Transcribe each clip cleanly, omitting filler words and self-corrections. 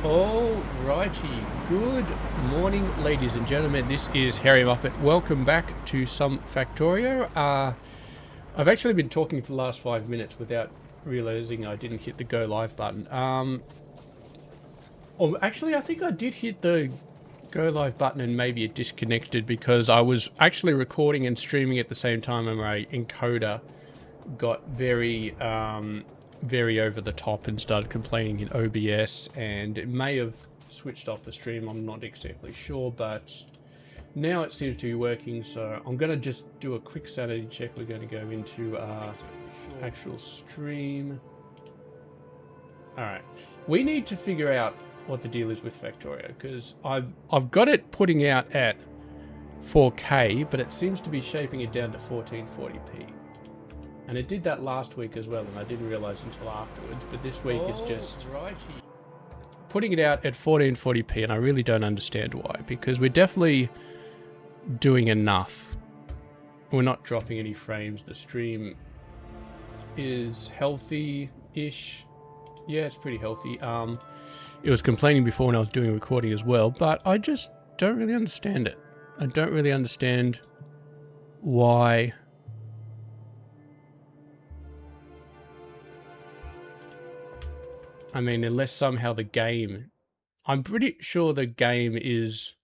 Alrighty, good morning ladies and gentlemen, this is Hairymuppet. Welcome back to some Factorio. I've actually been talking for the last 5 minutes without realizing I didn't hit the go live button. Or actually I think I did hit the go live button and maybe it disconnected because I was actually recording and streaming at the same time and my encoder got very over the top and started complaining in OBS, and it may have switched off the stream. I'm not exactly sure, but now it seems to be working. So I'm going to just do a quick sanity check. We're going to go into actual stream. All right, we need to figure out what the deal is with Factorio, because I've got it putting out at 4K, but it seems to be shaping it down to 1440p. And it did that last week as well, and I didn't realize until afterwards, but this week is just putting it out at 1440p, and I really don't understand why, because we're definitely doing enough. We're not dropping any frames. The stream is healthy-ish. Yeah, it's pretty healthy. It was complaining before when I was doing recording as well, but I just don't really understand it. I don't really understand why. I mean, unless somehow the game... I'm pretty sure the game is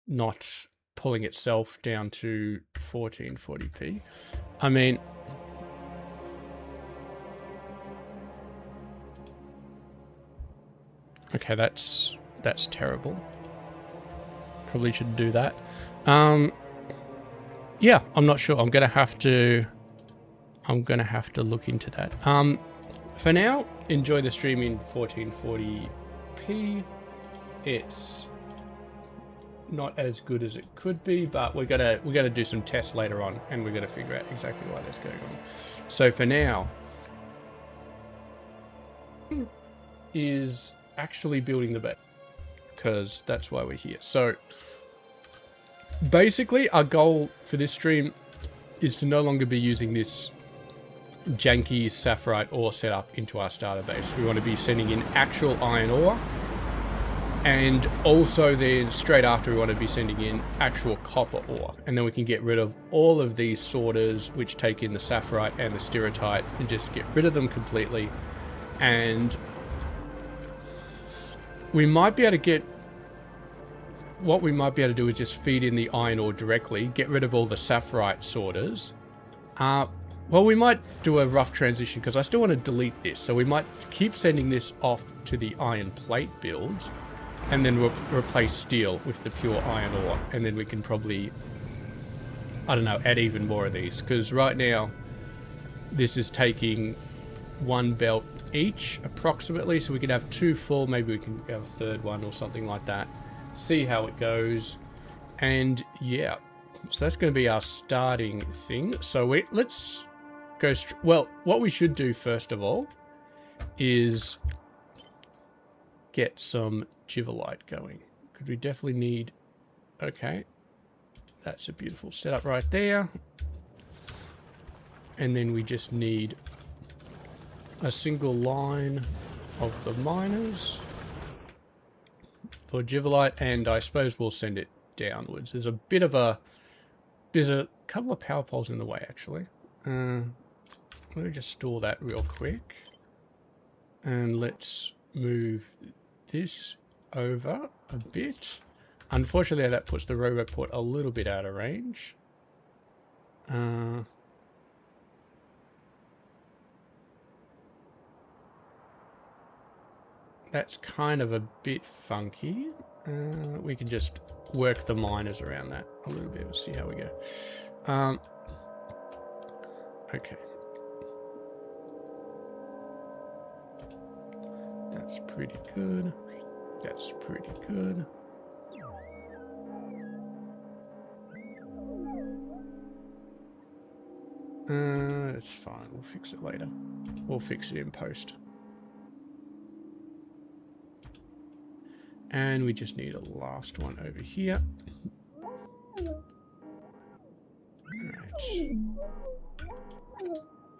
not pulling itself down to 1440p. I mean... Okay, that's terrible. Probably shouldn't do that. Yeah, I'm not sure. I'm gonna have to look into that. For now, enjoy the stream in 1440p. It's not as good as it could be, but we're gonna do some tests later on, and we're gonna figure out exactly why that's going on. So for now, is actually building the bed, because that's why we're here. So basically, our goal for this stream is to no longer be using this janky sapphirite ore setup into our starter base. We want to be sending in actual iron ore, and also then straight after we want to be sending in actual copper ore, and then we can get rid of all of these sorters which take in the sapphirite and the stirritite and just get rid of them completely. And we might be able to get... what we might be able to do is just feed in the iron ore directly, get rid of all the sapphirite sorters. Well, we might do a rough transition because I still want to delete this. So we might keep sending this off to the iron plate builds and then replace steel with the pure iron ore. And then we can probably, I don't know, add even more of these. Because right now, this is taking one belt each, approximately. So we could have 2 full, maybe we can have a third one or something like that. See how it goes. And yeah, so that's going to be our starting thing. So let's go... well, what we should do first of all is get some jivalite going, because we definitely need... okay, that's a beautiful setup right there. And then we just need a single line of the miners for jivalite, and I suppose we'll send it downwards. There's a bit of a... there's a couple of power poles in the way, actually. Let me just store that real quick. And let's move this over a bit. Unfortunately, that puts the roboport a little bit out of range. That's kind of a bit funky. We can just work the miners around that a little bit. We'll see how we go. Okay. That's pretty good. That's pretty good. It's fine. We'll fix it later. We'll fix it in post. And we just need a last one over here. Right.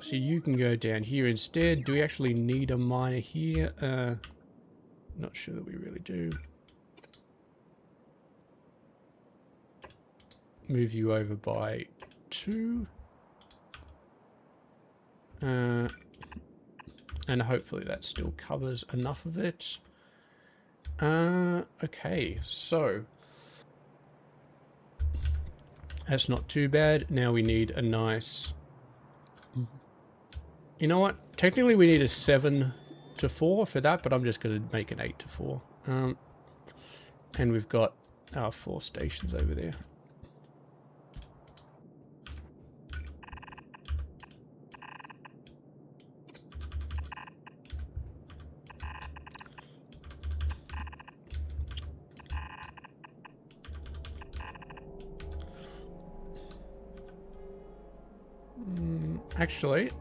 So you can go down here instead. Do we actually need a miner here? Not sure that we really do. Move you over by 2. And hopefully that still covers enough of it. Okay, so that's not too bad. Now we need a nice... You know what? Technically we need a 7 to 4 for that, but I'm just going to make an 8 to 4. And we've got our 4 stations over there. Actually,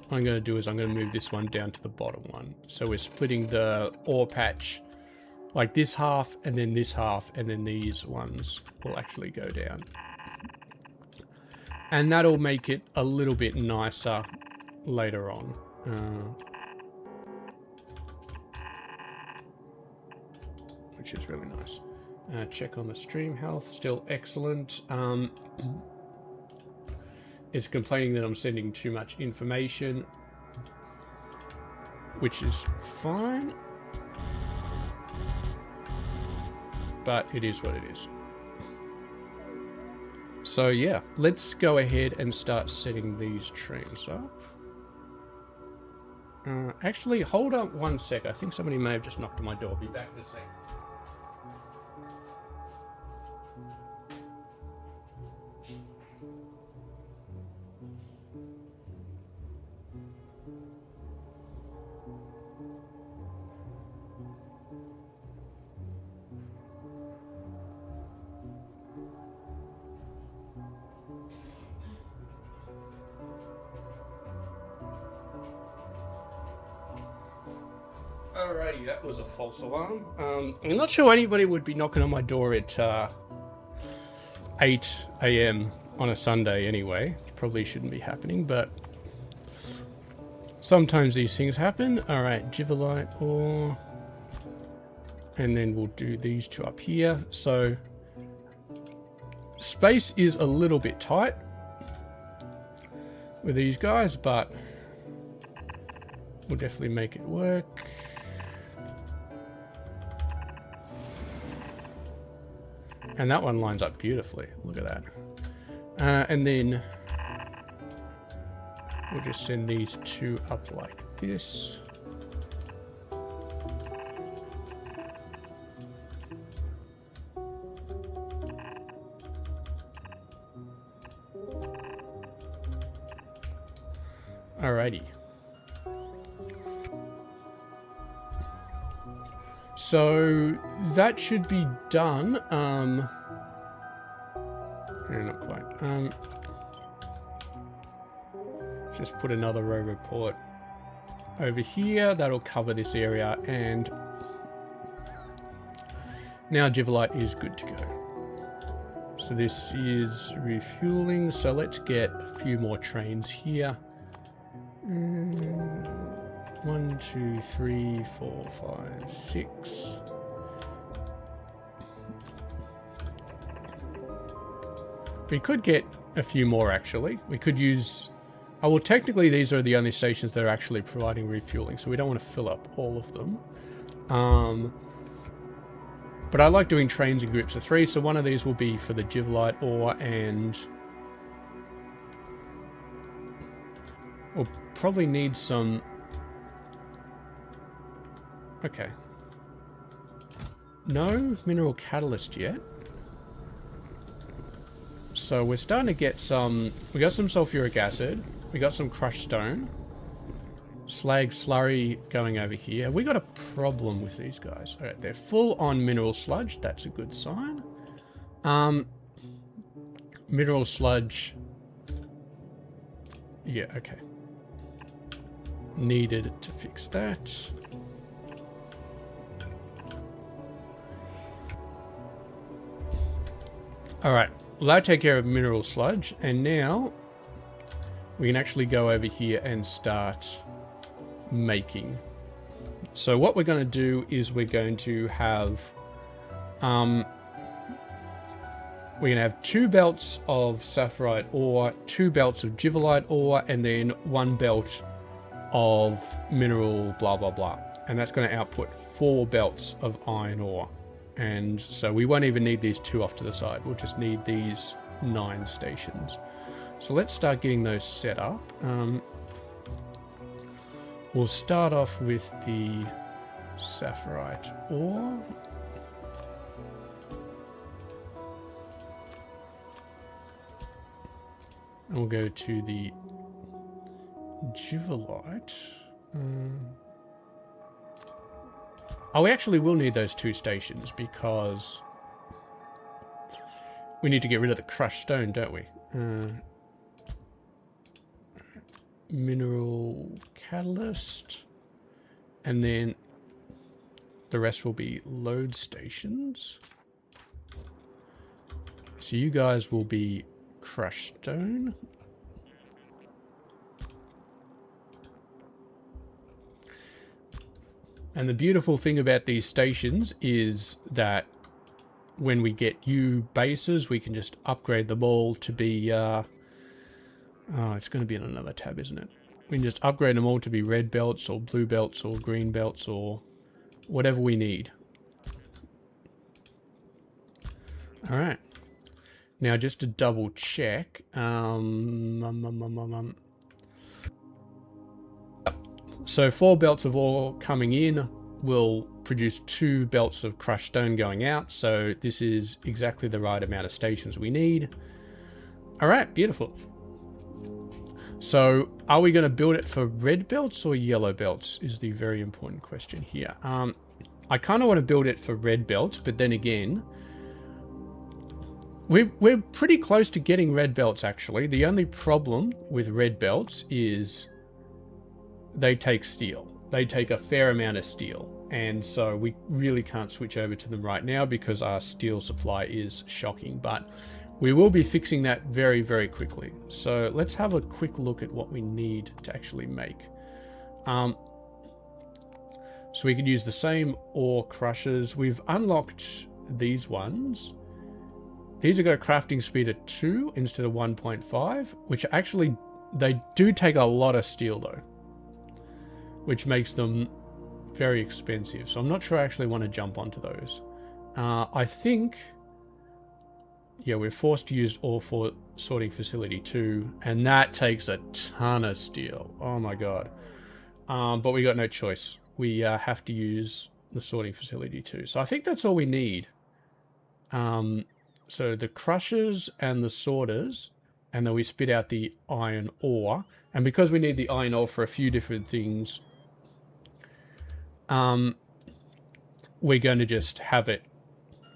what I'm going to do is I'm going to move this one down to the bottom one. So we're splitting the ore patch like this half, and then this half, and then these ones will actually go down. And that'll make it a little bit nicer later on. Which is really nice. Check on the stream health, still excellent. It's complaining that I'm sending too much information, which is fine. But it is what it is. So yeah, let's go ahead and start setting these trains up. Actually, hold up 1 sec. I think somebody may have just knocked on my door. Be back in a sec. Alrighty, that was a false alarm. I'm not sure anybody would be knocking on my door at 8 AM on a Sunday anyway. Probably shouldn't be happening, but sometimes these things happen. Alright, Jivalite ore. And then we'll do these 2 up here. So space is a little bit tight with these guys, but we'll definitely make it work. And that one lines up beautifully. Look at that. And then we'll just send these 2 up like this. Alrighty. So that should be done. No, not quite. Just put another row report over here. That'll cover this area, and now Jivalite is good to go. So this is refueling. So let's get a few more trains here. 1, 2, 3, 4, 5, 6. We could get a few more actually. We could use... Oh, well, technically these are the only stations that are actually providing refueling, so we don't want to fill up all of them. But I like doing trains in groups of 3, so one of these will be for the Jivalite ore, and we'll probably need some... Okay. No mineral catalyst yet. So we're starting to get some... We got some sulfuric acid. We got some crushed stone. Slag slurry going over here. Have we got a problem with these guys? Alright, they're full on mineral sludge. That's a good sign. Mineral sludge. Yeah, okay. Needed to fix that. Alright, well, that'll take care of mineral sludge. And now we can actually go over here and start making. So what we're going to do is we're going to have we're going to have 2 belts of sapphirite ore, 2 belts of jivalite ore, and then 1 belt of mineral blah blah blah, and that's going to output 4 belts of iron ore. And so we won't even need these 2 off to the side, we'll just need these 9 stations. So let's start getting those set up. We'll start off with the sapphirite ore. And we'll go to the jivalite. Oh, we actually will need those 2 stations because we need to get rid of the crushed stone, don't we? Mineral catalyst. And then the rest will be load stations. So you guys will be crushed stone. And the beautiful thing about these stations is that when we get new bases, we can just upgrade them all to be... oh, it's going to be in another tab, isn't it? We can just upgrade them all to be red belts or blue belts or green belts or whatever we need. All right. Now, just to double check, so 4 belts of ore coming in will produce 2 belts of crushed stone going out. So this is exactly the right amount of stations we need. All right, beautiful. So are we going to build it for red belts or yellow belts is the very important question here. I kind of want to build it for red belts, but then again, we're pretty close to getting red belts, actually. The only problem with red belts is they take steel. They take a fair amount of steel. And so we really can't switch over to them right now because our steel supply is shocking. But we will be fixing that very, very quickly. So let's have a quick look at what we need to actually make. So we could use the same ore crushers. We've unlocked these ones. These have got a crafting speed of 2 instead of 1.5, which actually, they do take a lot of steel though, which makes them very expensive. So I'm not sure I actually want to jump onto those. I think, yeah, we're forced to use ore for sorting facility 2, and that takes a ton of steel. Oh my god. But we got no choice. We have to use the sorting facility 2. So I think that's all we need. So the crushers and the sorters, and then we spit out the iron ore. And because we need the iron ore for a few different things, we're going to just have it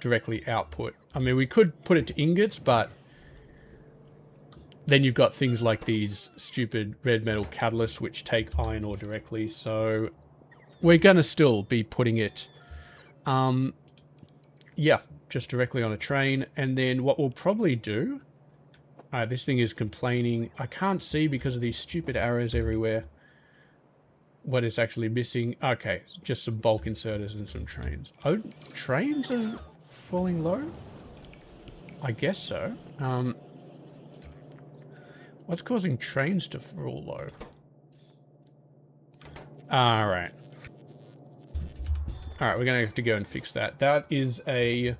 directly output. I mean, we could put it to ingots, but then you've got things like these stupid red metal catalysts which take iron ore directly. So we're going to still be putting it, yeah, just directly on a train. And then what we'll probably do, this thing is complaining. I can't see because of these stupid arrows everywhere what is actually missing. Okay, just some bulk inserters and some trains. Oh, trains are falling low? I guess so. What's causing trains to fall low? Alright. Alright, we're going to have to go and fix that. That is a...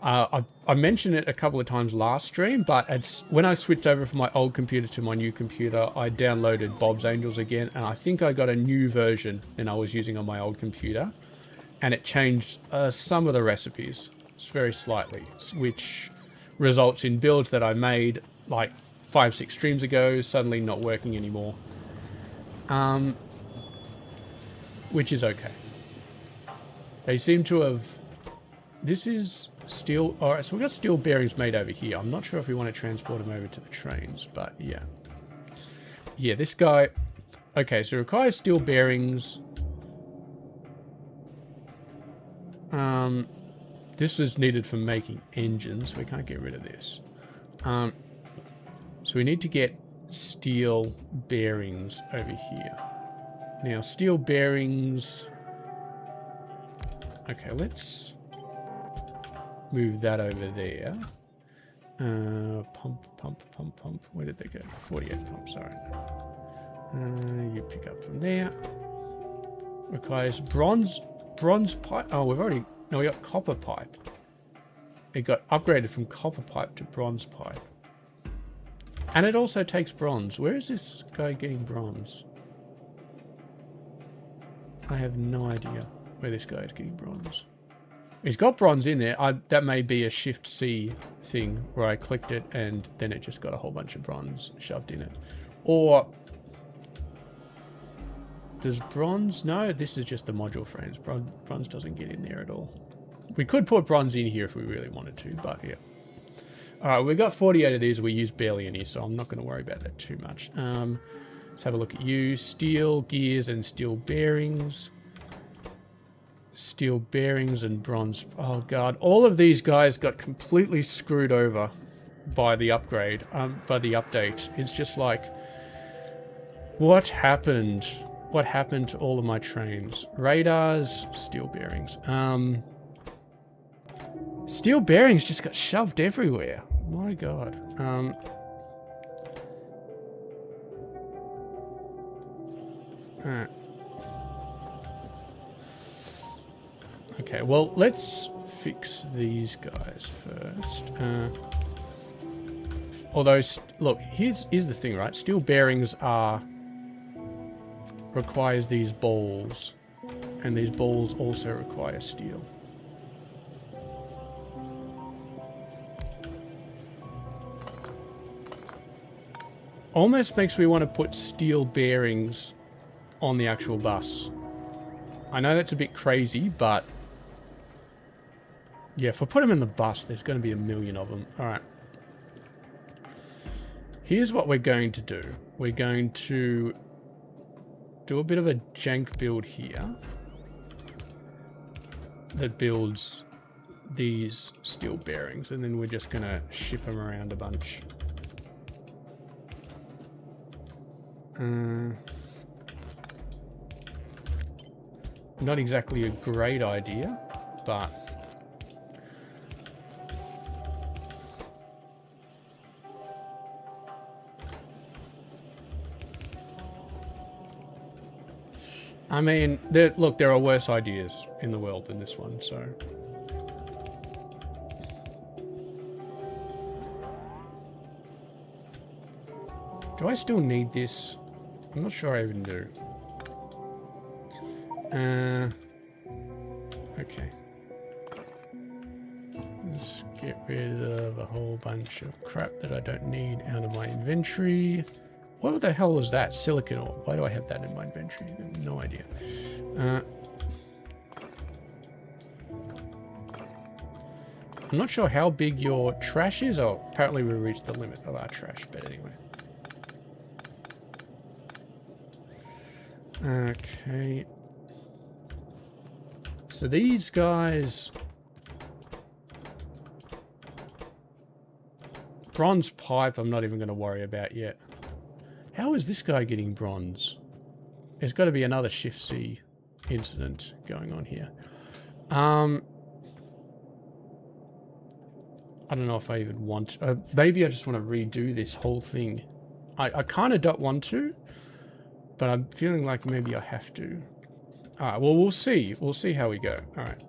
I mentioned it a couple of times last stream, but when I switched over from my old computer to my new computer, I downloaded Bob's Angels again, and I think I got a new version than I was using on my old computer, and it changed some of the recipes, very slightly, which results in builds that I made like 5-6 streams ago suddenly not working anymore, which is okay. They seem to have... This is steel. All right, so we've got steel bearings made over here. I'm not sure if we want to transport them over to the trains, but yeah. Yeah, this guy... Okay, so it requires steel bearings. This is needed for making engines, so we can't get rid of this. So we need to get steel bearings over here. Now, steel bearings... Okay, let's move that over there. Pump. Where did they go? 48 pump, sorry. You pick up from there. Requires bronze pipe. Oh, we've already... No, we got copper pipe. It got upgraded from copper pipe to bronze pipe. And it also takes bronze. Where is this guy getting bronze? I have no idea where this guy is getting bronze. He's got bronze in there. That may be a Shift C thing where I clicked it and then it just got a whole bunch of bronze shoved in it. Or... Does bronze... No, this is just the module frames. Bronze doesn't get in there at all. We could put bronze in here if we really wanted to, but yeah. Alright, we've got 48 of these. We use barely any, so I'm not going to worry about that too much. Let's have a look at you. Steel gears and steel bearings. Steel bearings and bronze... Oh, God. All of these guys got completely screwed over by the upgrade, by the update. It's just like... What happened? What happened to all of my trains? Radars, steel bearings. Steel bearings just got shoved everywhere. My God. Alright. Okay, well, let's fix these guys first. Although, look, here's the thing, right? Steel bearings requires these balls, and these balls also require steel. Almost makes me want to put steel bearings on the actual bus. I know that's a bit crazy, but yeah, if I put them in the bus, there's going to be a million of them. All right. Here's what we're going to do. We're going to do a bit of a jank build here that builds these steel bearings, and then we're just going to ship them around a bunch. Not exactly a great idea, but I mean, look, there are worse ideas in the world than this one, so... Do I still need this? I'm not sure I even do. Okay. Let's get rid of a whole bunch of crap that I don't need out of my inventory. What the hell is that? Silicon ore. Why do I have that in my inventory? I have no idea. I'm not sure how big your trash is. Oh, apparently we reached the limit of our trash, but anyway. Okay. So these guys... Bronze pipe I'm not even going to worry about yet. How is this guy getting bronze? There's got to be another Shift C incident going on here. I don't know if I even want... maybe I just want to redo this whole thing. I kind of don't want to, but I'm feeling like maybe I have to. Alright, well, we'll see. We'll see how we go. Alright.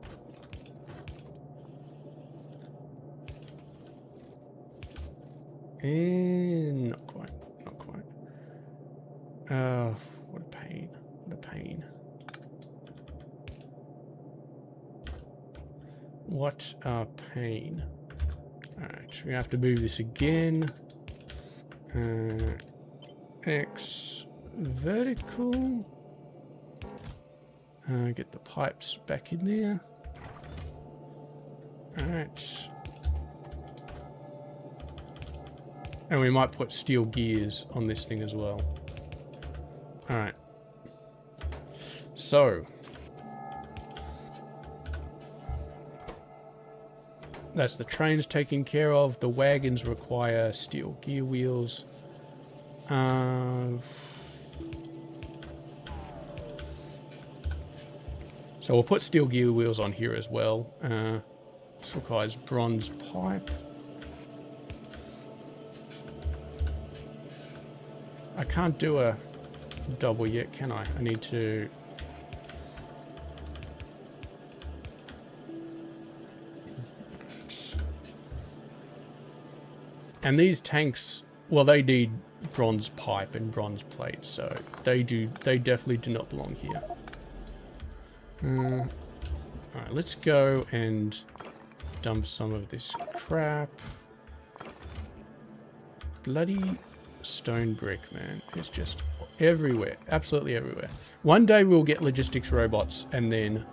And not quite. Not quite. What a pain. What a pain. What a pain. Alright, we have to move this again. X vertical. Get the pipes back in there. Alright. And we might put steel gears on this thing as well. Alright. So. That's the trains taken care of. The wagons require steel gear wheels. So we'll put steel gear wheels on here as well. This requires bronze pipe. I can't do a double yet, can I? I need to... And these tanks, well, they need bronze pipe and bronze plate, so they definitely do not belong here. Alright, let's go and dump some of this crap. Bloody stone brick, man. It's just everywhere. Absolutely everywhere. One day we'll get logistics robots and then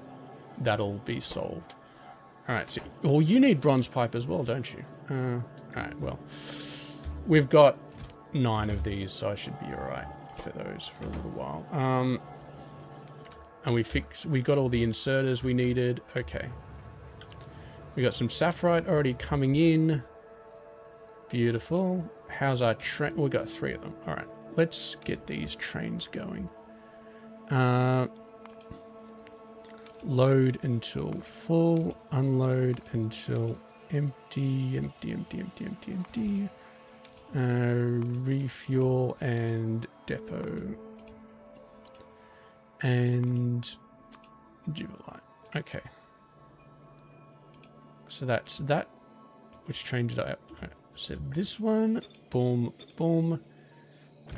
that'll be solved. Alright, so... Well, you need bronze pipe as well, don't you? Alright, well. We've got 9 of these, so I should be alright for those for a little while. And we got all the inserters we needed. Okay. We got some sapphirite already coming in. Beautiful. How's our train? We got 3 of them. All right. Let's get these trains going. Load until full. Unload until empty. Empty. Refuel and depot. And Jubilite. Okay. So that's that. Which train did I up? Right. So this one. Boom, boom.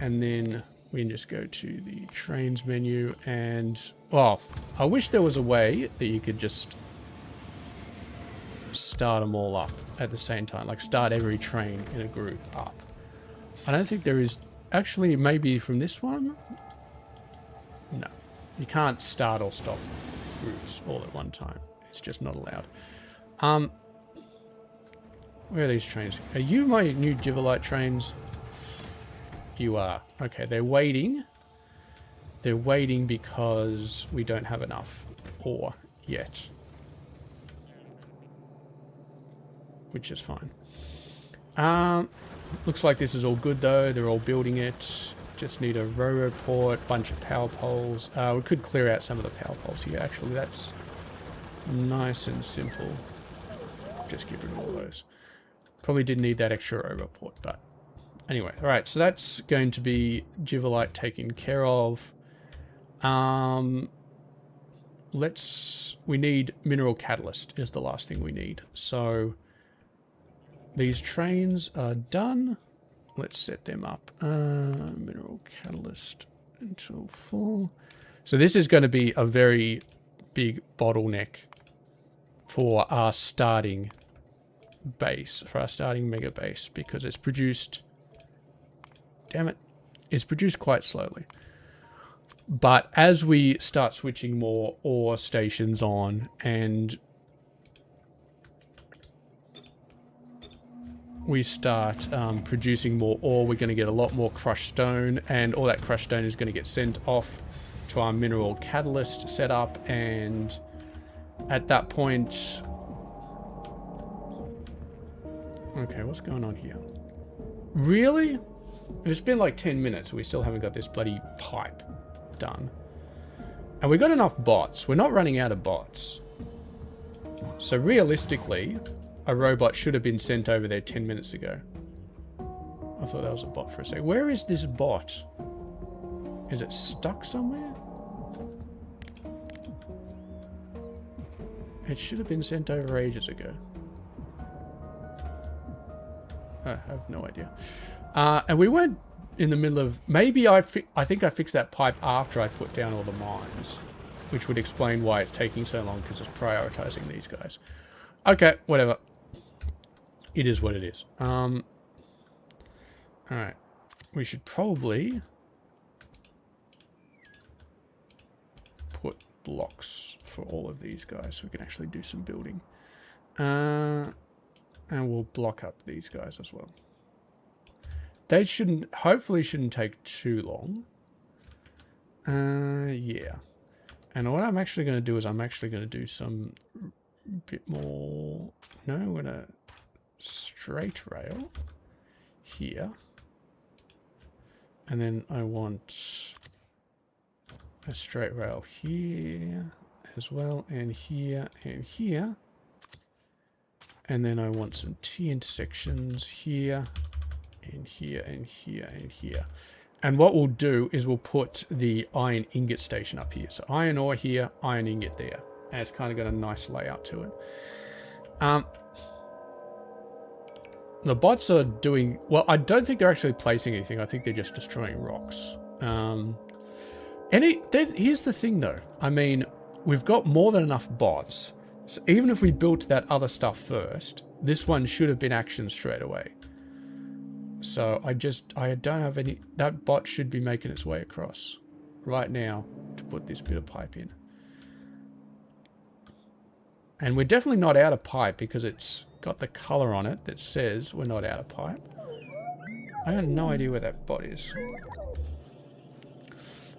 And then we can just go to the trains menu and... Well, I wish there was a way that you could just start them all up at the same time. Like start every train in a group up. I don't think there is... Actually, maybe from this one? No. You can't start or stop groups all at one time. It's just not allowed. Where are these trains? Are you my new Jivalite trains? You are. Okay, they're waiting. They're waiting because we don't have enough ore yet. Which is fine. Looks like this is all good though. They're all building it. Just need a railroad port, bunch of power poles. We could clear out some of the power poles here. Actually, that's nice and simple. Just get rid of all those. Probably didn't need that extra railroad port, but anyway. All right, so that's going to be Jivalite taken care of. We need mineral catalyst is the last thing we need. So these trains are done. Let's set them up. Mineral catalyst until full. So this is going to be a very big bottleneck for our starting base, for our starting mega base, because it's produced... Damn it. It's produced quite slowly. But as we start switching more ore stations on and we start producing more ore, we're going to get a lot more crushed stone, and all that crushed stone is going to get sent off to our mineral catalyst setup, and at that point... Okay, what's going on here? Really? It's been like 10 minutes, we still haven't got this bloody pipe done. And we got enough bots. We're not running out of bots. So realistically... A robot should have been sent over there 10 minutes ago. I thought that was a bot for a sec. Where is this bot? Is it stuck somewhere? It should have been sent over ages ago. I have no idea. And we weren't in the middle of... Maybe I think I fixed that pipe after I put down all the mines. Which would explain why it's taking so long, because it's prioritizing these guys. Okay, whatever. It is what it is. Alright. We should probably put blocks for all of these guys so we can actually do some building. And we'll block up these guys as well. They shouldn't, hopefully shouldn't take too long. Yeah. And what I'm actually going to do is I'm actually going to do some bit more... No, I'm going to straight rail here. And then I want a straight rail here as well, and here and here. And then I want some T intersections here and here and here and here. And what we'll do is we'll put the iron ingot station up here. So iron ore here, iron ingot there. And it's kind of got a nice layout to it. The bots are doing... Well, I don't think they're actually placing anything. I think they're just destroying rocks. Here's the thing, though. I mean, we've got more than enough bots. So even if we built that other stuff first, this one should have been actioned straight away. So I don't have any... That bot should be making its way across right now to put this bit of pipe in. And we're definitely not out of pipe because it's got the color on it that says we're not out of pipe. I have no idea where that bot is.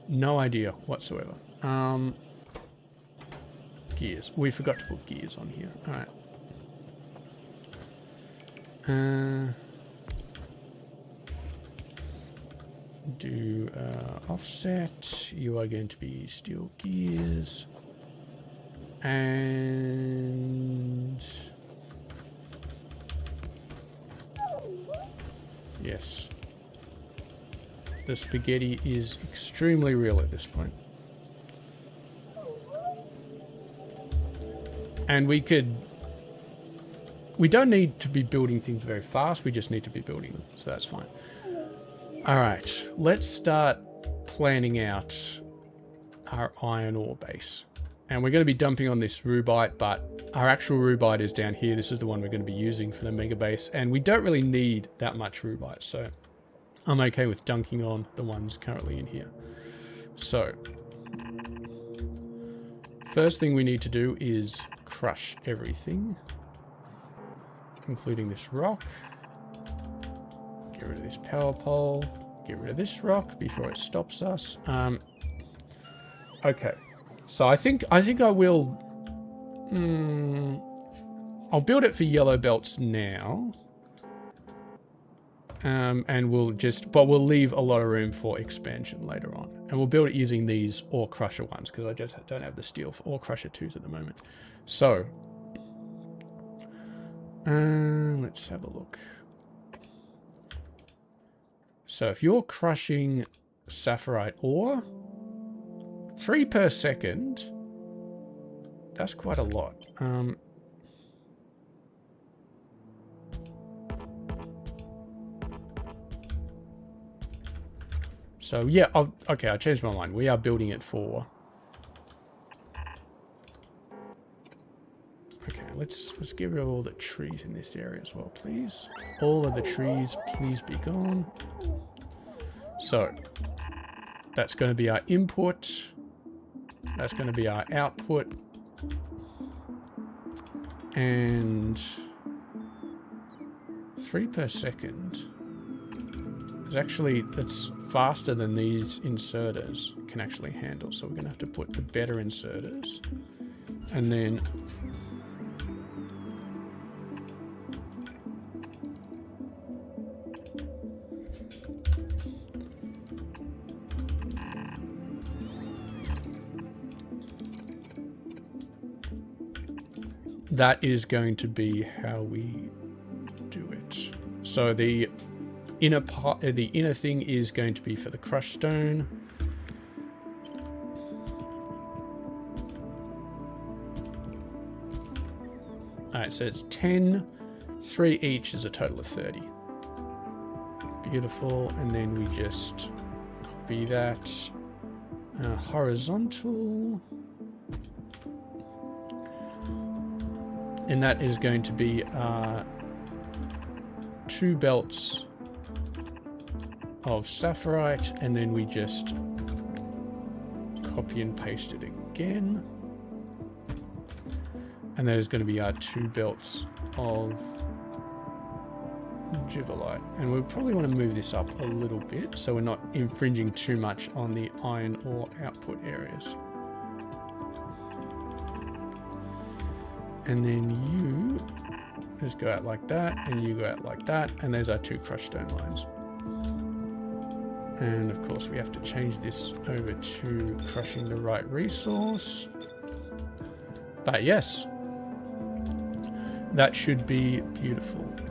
No idea whatsoever. Gears. We forgot to put gears on here. Alright. Do offset. You are going to be steel gears. And... Yes. The spaghetti is extremely real at this point. And we don't need to be building things very fast, we just need to be building them, so that's fine. Alright, let's start planning out our iron ore base. And we're going to be dumping on this rubite, but our actual rubite is down here. This is the one we're going to be using for the mega base. And we don't really need that much rubite, so I'm okay with dunking on the ones currently in here. So, first thing we need to do is crush everything, including this rock. Get rid of this power pole. Get rid of this rock before it stops us. Okay. So I think I will... I'll build it for yellow belts now. And we'll leave a lot of room for expansion later on. And we'll build it using these ore crusher ones, because I just don't have the steel for ore crusher 2s at the moment. So, let's have a look. So if you're crushing sapphirite ore, 3 per second, that's quite a lot. So yeah, okay, I changed my mind. We are building it for... Okay, let's get rid of all the trees in this area as well, please. All of the trees, please be gone. So, that's going to be our input. That's going to be our output. And 3 per second. That's faster than these inserters can actually handle. So we're going to have to put the better inserters. And then... that is going to be how we do it. So the inner part, the inner thing is going to be for the crushed stone. Alright, so it's 10, 3 each is a total of 30. Beautiful, and then we just copy that. Horizontal. And that is going to be 2 belts of sapphirite, and then we just copy and paste it again. And there's going to be our 2 belts of jivalite. And we probably want to move this up a little bit so we're not infringing too much on the iron ore output areas. And then you just go out like that, and you go out like that, and there's our 2 crushed stone lines. And of course we have to change this over to crushing the right resource. But yes, that should be beautiful. Get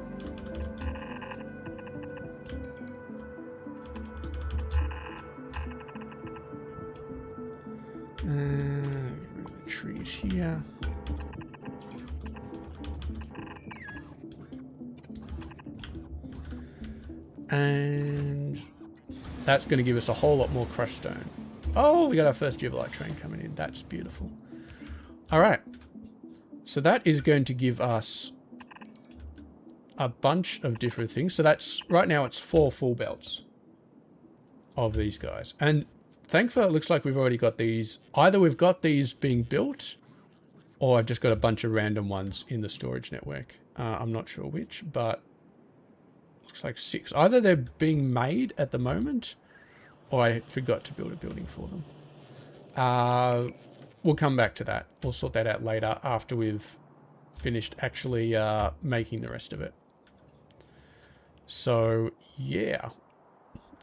rid of the trees here. And that's going to give us a whole lot more crushed stone. Oh, we got our first Jivalite train coming in. That's beautiful. All right. So that is going to give us a bunch of different things. So that's, right now it's 4 full belts of these guys. And thankfully, it looks like we've already got these. Either we've got these being built, or I've just got a bunch of random ones in the storage network. I'm not sure which, but looks like 6. Either they're being made at the moment, or I forgot to build a building for them. We'll come back to that. We'll sort that out later after we've finished actually making the rest of it. So, yeah.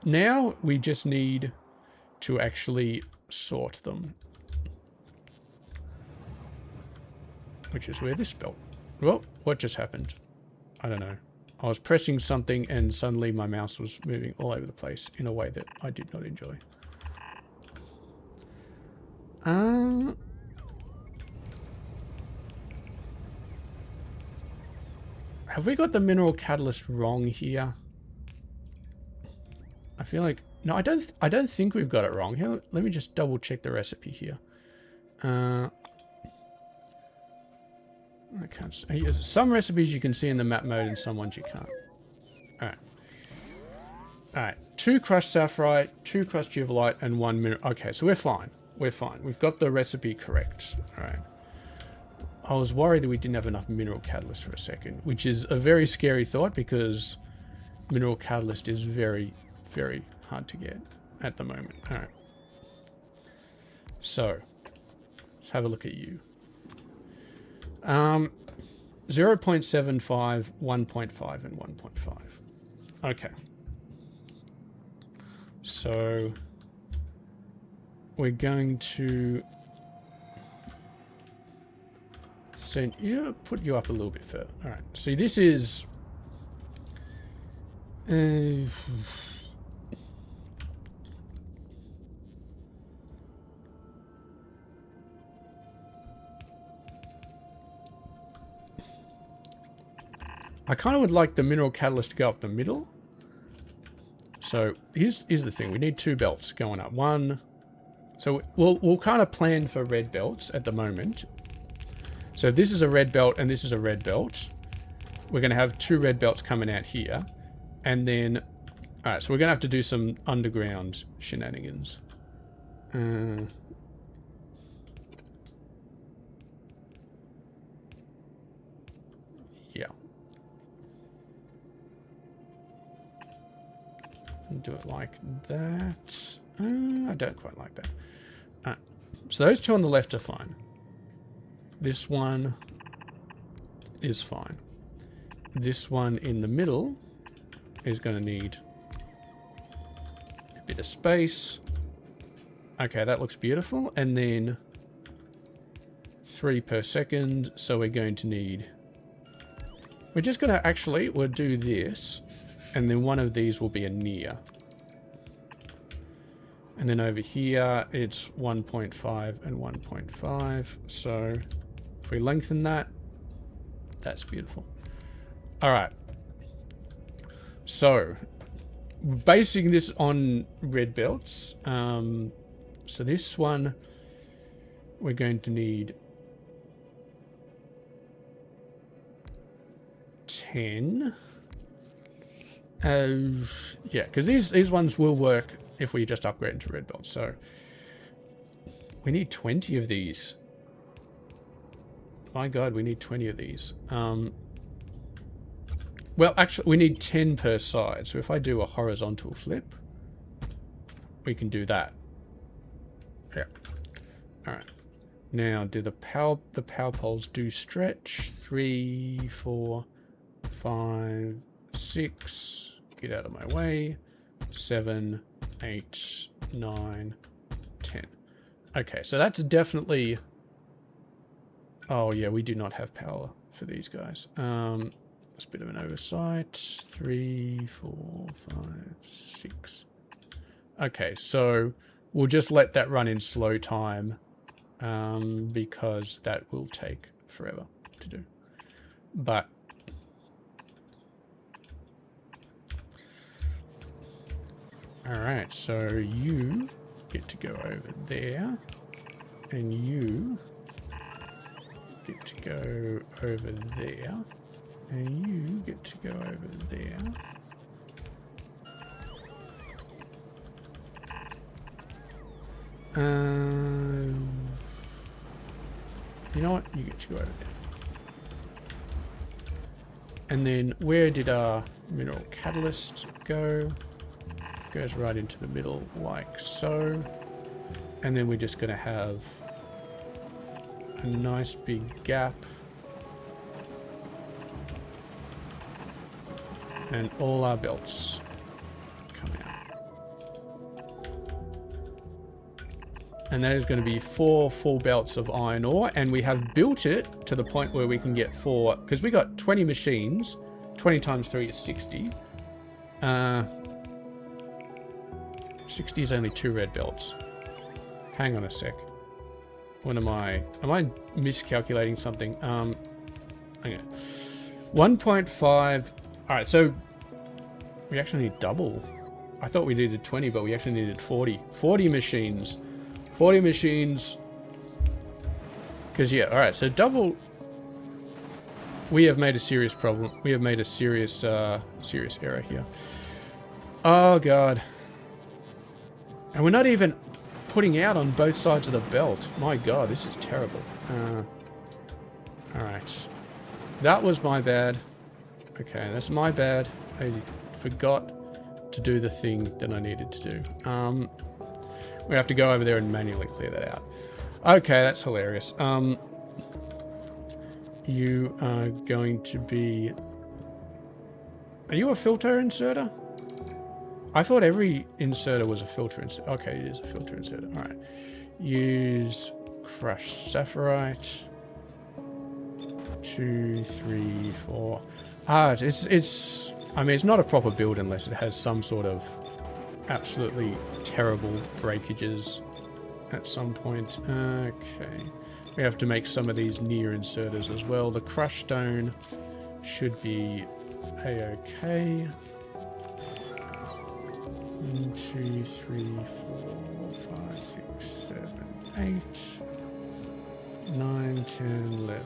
Now we just need to actually sort them. Which is where this belt... Well, what just happened? I don't know. I was pressing something and suddenly my mouse was moving all over the place in a way that I did not enjoy. Have we got the mineral catalyst wrong here? I feel like... No, I don't think we've got it wrong. Here, let me just double check the recipe here. I can't see. Some recipes you can see in the map mode and some ones you can't. Alright. Alright. 2 crushed sapphirite, 2 crushed Jivalite, and 1 mineral... Okay, so we're fine. We're fine. We've got the recipe correct. Alright. I was worried that we didn't have enough mineral catalyst for a second, which is a very scary thought because mineral catalyst is very, very hard to get at the moment. Alright. So, let's have a look at you. 0.75, 1.5, and 1.5. Okay. So, we're going to send you, put you up a little bit further. All right. See, this is... I kind of would like the mineral catalyst to go up the middle. So here's the thing. We need 2 belts going up. One. So we'll kind of plan for red belts at the moment. So if this is a red belt and this is a red belt, we're going to have 2 red belts coming out here. And then, all right, so we're going to have to do some underground shenanigans. Yeah. Do it like that. I don't quite like that. So those 2 on the left are fine. This one is fine. This one in the middle is going to need a bit of space. Okay, that looks beautiful. And then 3 per second. So we're going to need... We're just going to actually... We'll do this. And then one of these will be a near. And then over here, it's 1.5 and 1.5. So if we lengthen that, that's beautiful. All right. So basing this on red belts. So this one, we're going to need 10. Yeah, because these ones will work if we just upgrade into red belts. So we need 20 of these. My God, we need 20 of these. Well, actually, we need 10 per side. So if I do a horizontal flip, we can do that. Yeah. All right. Now, do the power poles do stretch? 3, 4, 5, 6. Get out of my way. 7, 8, 9, 10. Okay, so that's definitely... Oh, yeah, we do not have power for these guys. It's a bit of an oversight. 3, 4, 5, 6. Okay, so we'll just let that run in slow time because that will take forever to do. But... Alright, so you get to go over there. And you get to go over there. And you get to go over there. You know what? You get to go over there. And then where did our mineral catalyst go? Goes right into the middle like so. And then we're just going to have a nice big gap. And all our belts come out. And that is going to be 4 full belts of iron ore. And we have built it to the point where we can get 4, because we got 20 machines. 20 times 3 is 60. 60 is only 2 red belts. Hang on a sec. What am I miscalculating something? Okay. 1.5. Alright, so we actually need double. I thought we needed 20, but we actually needed 40. 40 machines. 40 machines. Because, yeah, alright, so double... We have made a serious problem. We have made a serious error here. Oh, God. And we're not even putting out on both sides of the belt. My God, this is terrible. Alright. That was my bad. Okay, that's my bad. I forgot to do the thing that I needed to do. We have to go over there and manually clear that out. Okay, that's hilarious. You are going to be... Are you a filter inserter? I thought every inserter was a filter inserter. Okay, it is a filter inserter. All right. Use crushed sapphirite. 2, 3, 4. It's. I mean, it's not a proper build unless it has some sort of absolutely terrible breakages at some point. Okay. We have to make some of these near inserters as well. The crushed stone should be a-okay. 1, 2, 3, 4, 5, 6, 7, 8, 9, 10, 11,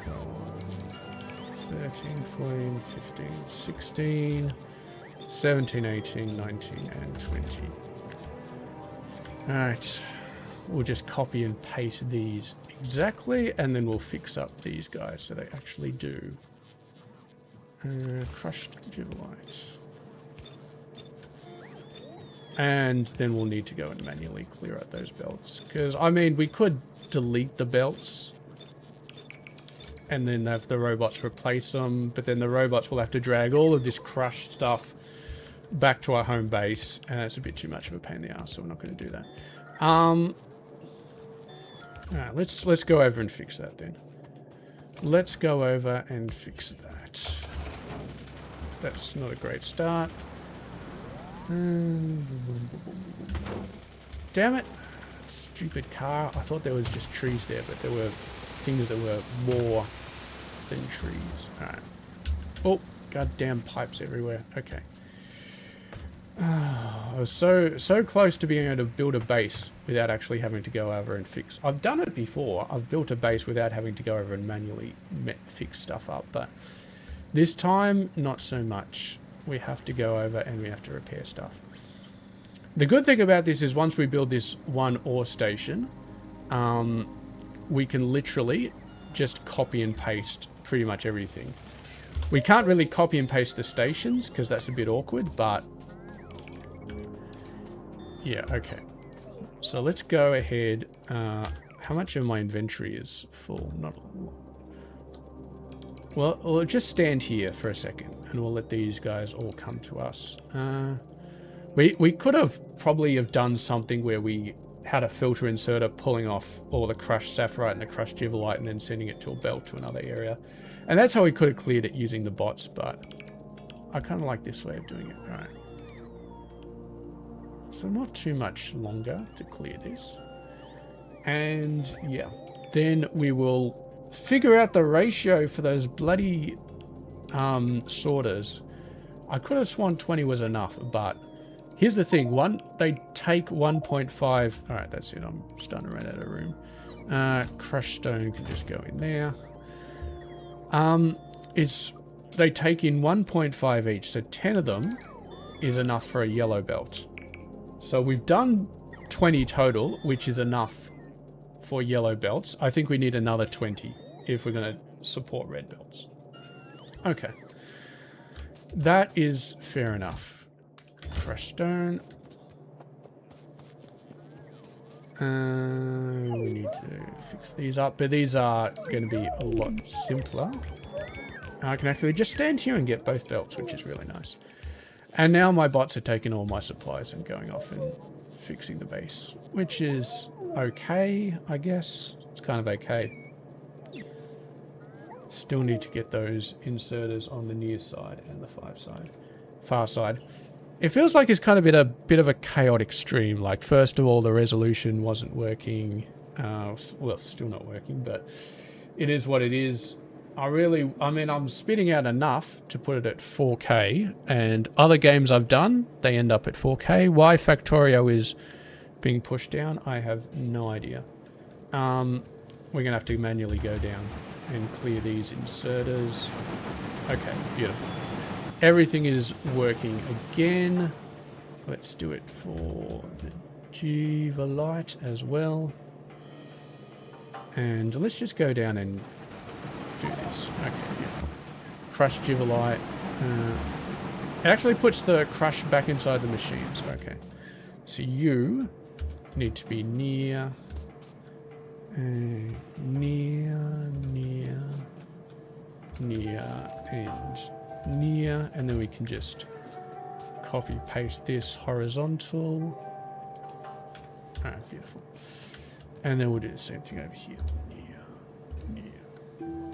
12, 13, 14, 15, 16, 17, 18, 19, and 20. Alright. We'll just copy and paste these exactly, and then we'll fix up these guys so they actually do. Crushed gibbelite. And then we'll need to go and manually clear out those belts. Because, I mean, we could delete the belts and then have the robots replace them, but then the robots will have to drag all of this crushed stuff back to our home base, and it's a bit too much of a pain in the ass, so we're not going to do that. Alright, let's go over and fix that then. Let's go over and fix that. That's not a great start. Damn it. Stupid car. I thought there was just trees there, but there were things that were more than trees. Alright. Oh, goddamn pipes everywhere. Okay. I was so close to being able to build a base without actually having to go over and fix. I've done it before. I've built a base without having to go over and manually fix stuff up, but this time, not so much. We have to go over and we have to repair stuff. The good thing about this is once we build this one ore station, we can literally just copy and paste pretty much everything. We can't really copy and paste the stations because that's a bit awkward, but yeah, okay. So let's go ahead. How much of my inventory is full? Not a lot. Well, we'll just stand here for a second and we'll let these guys all come to us. We could have probably have done something where we had a filter inserter pulling off all the crushed sapphirite and the crushed givelite and then sending it to a belt to another area. And that's how we could have cleared it using the bots, but I kind of like this way of doing it. All right. So not too much longer to clear this. And yeah, then we will figure out the ratio for those bloody sorters. I could have sworn 20 was enough, but here's the thing. They take 1.5. All right, that's it. I'm starting to run out of room. Crushed stone can just go in there. They take in 1.5 each, so 10 of them is enough for a yellow belt. So we've done 20 total, which is enough for yellow belts. I think we need another 20 if we're going to support red belts. Okay. That is fair enough. Crushed stone. We need to fix these up, but these are going to be a lot simpler. I can actually just stand here and get both belts, which is really nice. And now my bots are taking all my supplies and going off and fixing the base, which is okay, I guess. It's kind of okay. Still need to get those inserters on the near side and the far side. It feels like it's kind of been a bit of a chaotic stream. Like, first of all, the resolution wasn't working. Well, it's still not working, but it is what it is. I'm spitting out enough to put it at 4K, and other games I've done, they end up at 4K. Why Factorio is being pushed down, I have no idea. We're going to have to manually go down and clear these inserters. Okay, beautiful. Everything is working again. Let's do it for the givelite as well. And let's just go down and do this. Okay, beautiful. Crushed givelite. It actually puts the crush back inside the machines. Okay. So you need to be near, and then we can just copy paste this horizontal. Alright, beautiful. And then we'll do the same thing over here.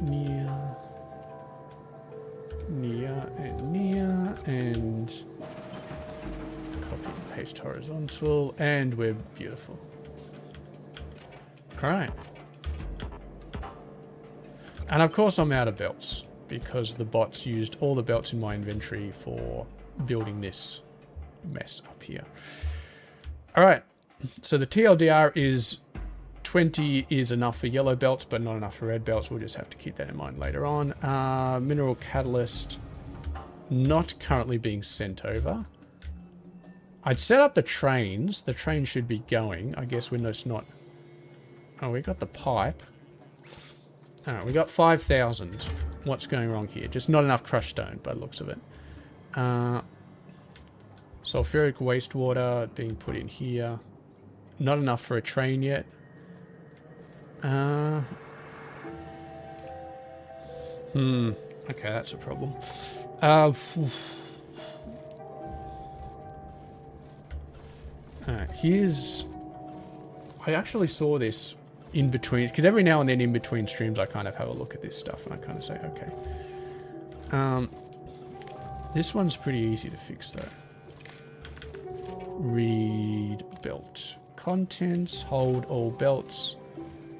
Near, and copy and paste horizontal, and we're beautiful. Alright. And of course I'm out of belts, because the bots used all the belts in my inventory for building this mess up here. Alright, so the TLDR is 20 is enough for yellow belts, but not enough for red belts. We'll just have to keep that in mind later on. Mineral catalyst, not currently being sent over. I'd set up the trains. The train should be going. I guess we're just not... Oh, we got the pipe. Alright, we got 5,000. What's going wrong here? Just not enough crushed stone by the looks of it. Sulfuric wastewater being put in here. Not enough for a train yet. Okay, that's a problem. Here's... I actually saw this in between, because every now and then in between streams I kind of have a look at this stuff and I kind of say, okay. This one's pretty easy to fix though. Read belt contents, hold all belts.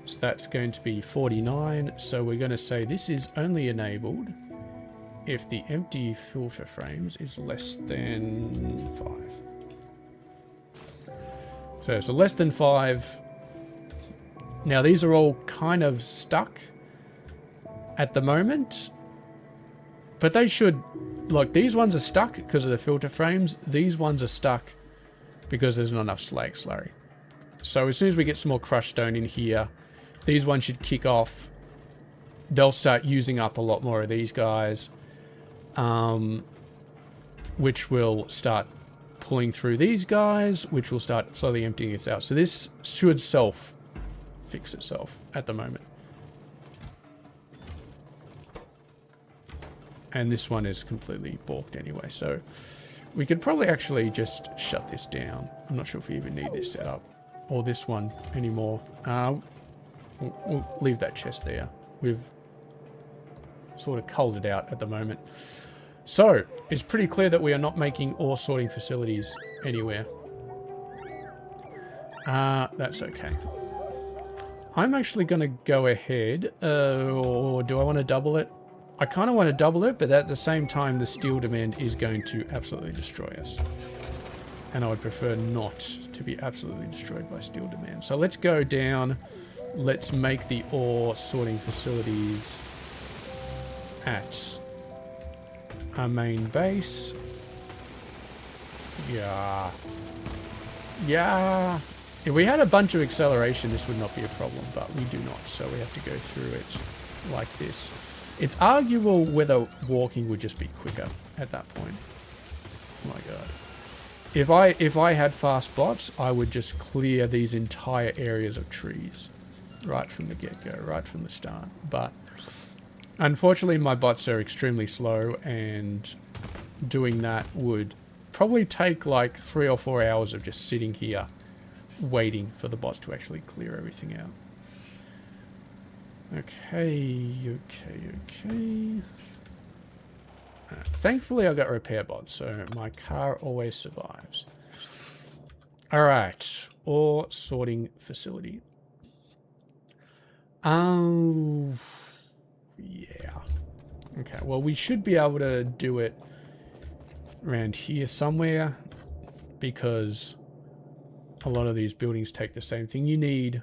So that's going to be 49. So we're going to say this is only enabled if the empty filter frames is less than 5. So it's less than 5. Now these are all kind of stuck at the moment, but they should, like, these ones are stuck because of the filter frames. These ones are stuck because there's not enough slag slurry. So as soon as we get some more crushed stone in here, these ones should kick off. They'll start using up a lot more of these guys, which will start pulling through these guys, which will start slowly emptying this out. So this should fix itself at the moment. And this one is completely balked anyway, so We could probably actually just shut this down. I'm not sure if we even need this setup or this one anymore. We'll leave that chest there. We've sort of culled it out at the moment. So, it's pretty clear that we are not making ore sorting facilities anywhere. That's okay. I'm actually going to go ahead, or do I want to double it? I kind of want to double it, but at the same time, the steel demand is going to absolutely destroy us. And I would prefer not to be absolutely destroyed by steel demand. So let's go down. Let's make the ore sorting facilities at our main base. Yeah. Yeah. If we had a bunch of acceleration, this would not be a problem, but we do not, so we have to go through it like this. It's arguable whether walking would just be quicker at that point. Oh my god. If I had fast bots, I would just clear these entire areas of trees right from the get-go, right from the start. But unfortunately, my bots are extremely slow, and doing that would probably take like 3 or 4 hours of just sitting here waiting for the bots to actually clear everything out. Okay. Thankfully, I got repair bots, so my car always survives. Alright, ore sorting facility. Oh, yeah. Okay, well, we should be able to do it around here somewhere, because a lot of these buildings take the same thing. You need...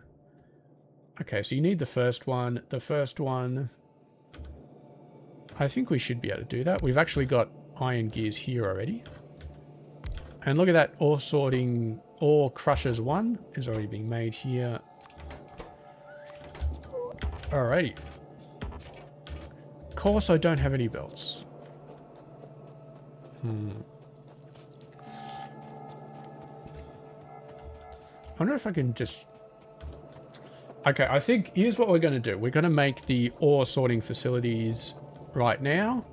Okay, so you need the first one. The first one... I think we should be able to do that. We've actually got iron gears here already. And look at that, ore sorting... Ore crushers 1 is already being made here. Alrighty. Of course, I don't have any belts. I wonder if I can just... Okay, I think here's what we're going to do. We're going to make the ore sorting facilities right now.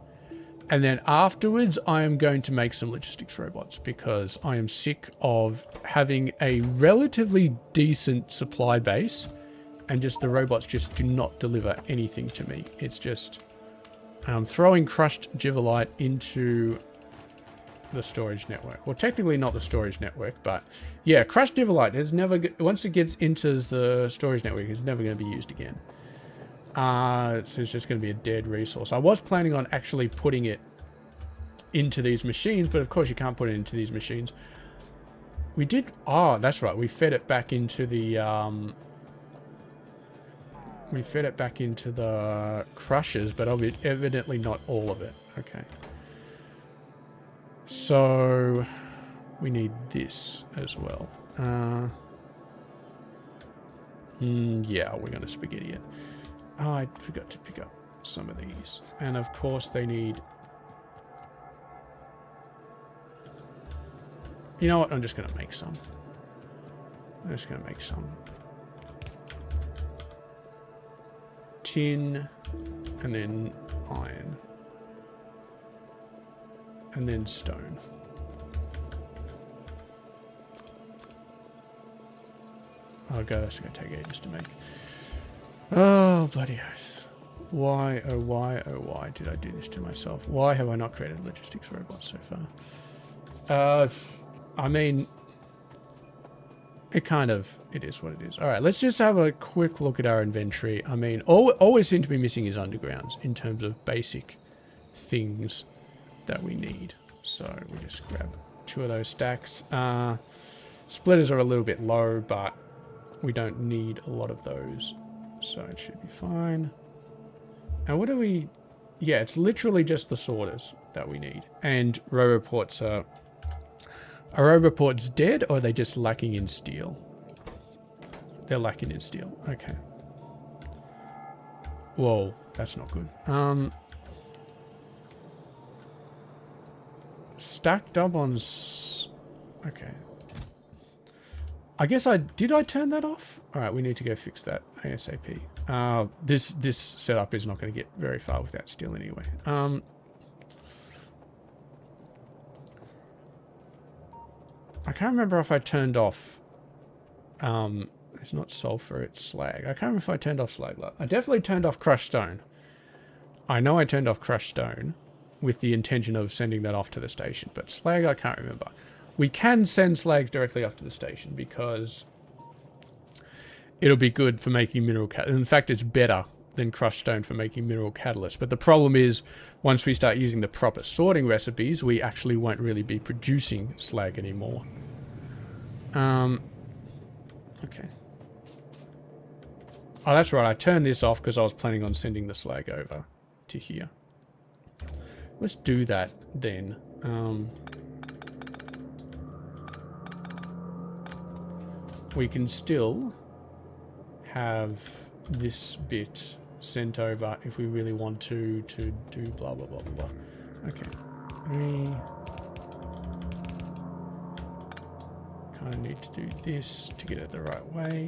And then afterwards, I am going to make some logistics robots, because I am sick of having a relatively decent supply base and just the robots just do not deliver anything to me. It's just throwing crushed Givelite into the storage network. Well, technically not the storage network, but yeah, crushed Givelite is never, once it gets into the storage network, it's never going to be used again. So it's just going to be a dead resource. I was planning on actually putting it into these machines, but of course you can't put it into these machines. We did, oh, that's right, we fed it back into the crushers, but evidently not all of it. Okay. So we need this as well. Yeah, we're going to spaghetti it. Oh, I forgot to pick up some of these. And of course they need... You know what? I'm just going to make some. I'm just going to make some. Tin. And then iron. And then stone. Oh god, that's going to take ages to make. Oh, bloody oath. Why, oh why did I do this to myself? Why have I not created logistics robots so far? I mean, it is what it is. Alright, let's just have a quick look at our inventory. I mean, all we seem to be missing is undergrounds in terms of basic things that we need. So we just grab 2 of those stacks. Splitters are a little bit low, but we don't need a lot of those. So it should be fine. And what do we... Yeah, it's literally just the sorters that we need. And Roboports are... Are Roboports dead, or are they just lacking in steel? They're lacking in steel. Okay. Whoa, that's not good. Stacked up on... Okay. I guess did I turn that off? Alright, we need to go fix that ASAP. This setup is not going to get very far without steel anyway. can't remember if I turned off... it's not sulfur, it's slag. I can't remember if I turned off slag. I definitely turned off crushed stone. I know I turned off crushed stone with the intention of sending that off to the station, but slag I can't remember. We can send slag directly off to the station because it'll be good for making mineral catalyst. In fact, it's better than crushed stone for making mineral catalyst. But the problem is, once we start using the proper sorting recipes, we actually won't really be producing slag anymore. Okay. Oh, that's right. I turned this off because I was planning on sending the slag over to here. Let's do that then. We can still have this bit sent over if we really want to do blah, blah, blah, blah. Okay. We kind of need to do this to get it the right way.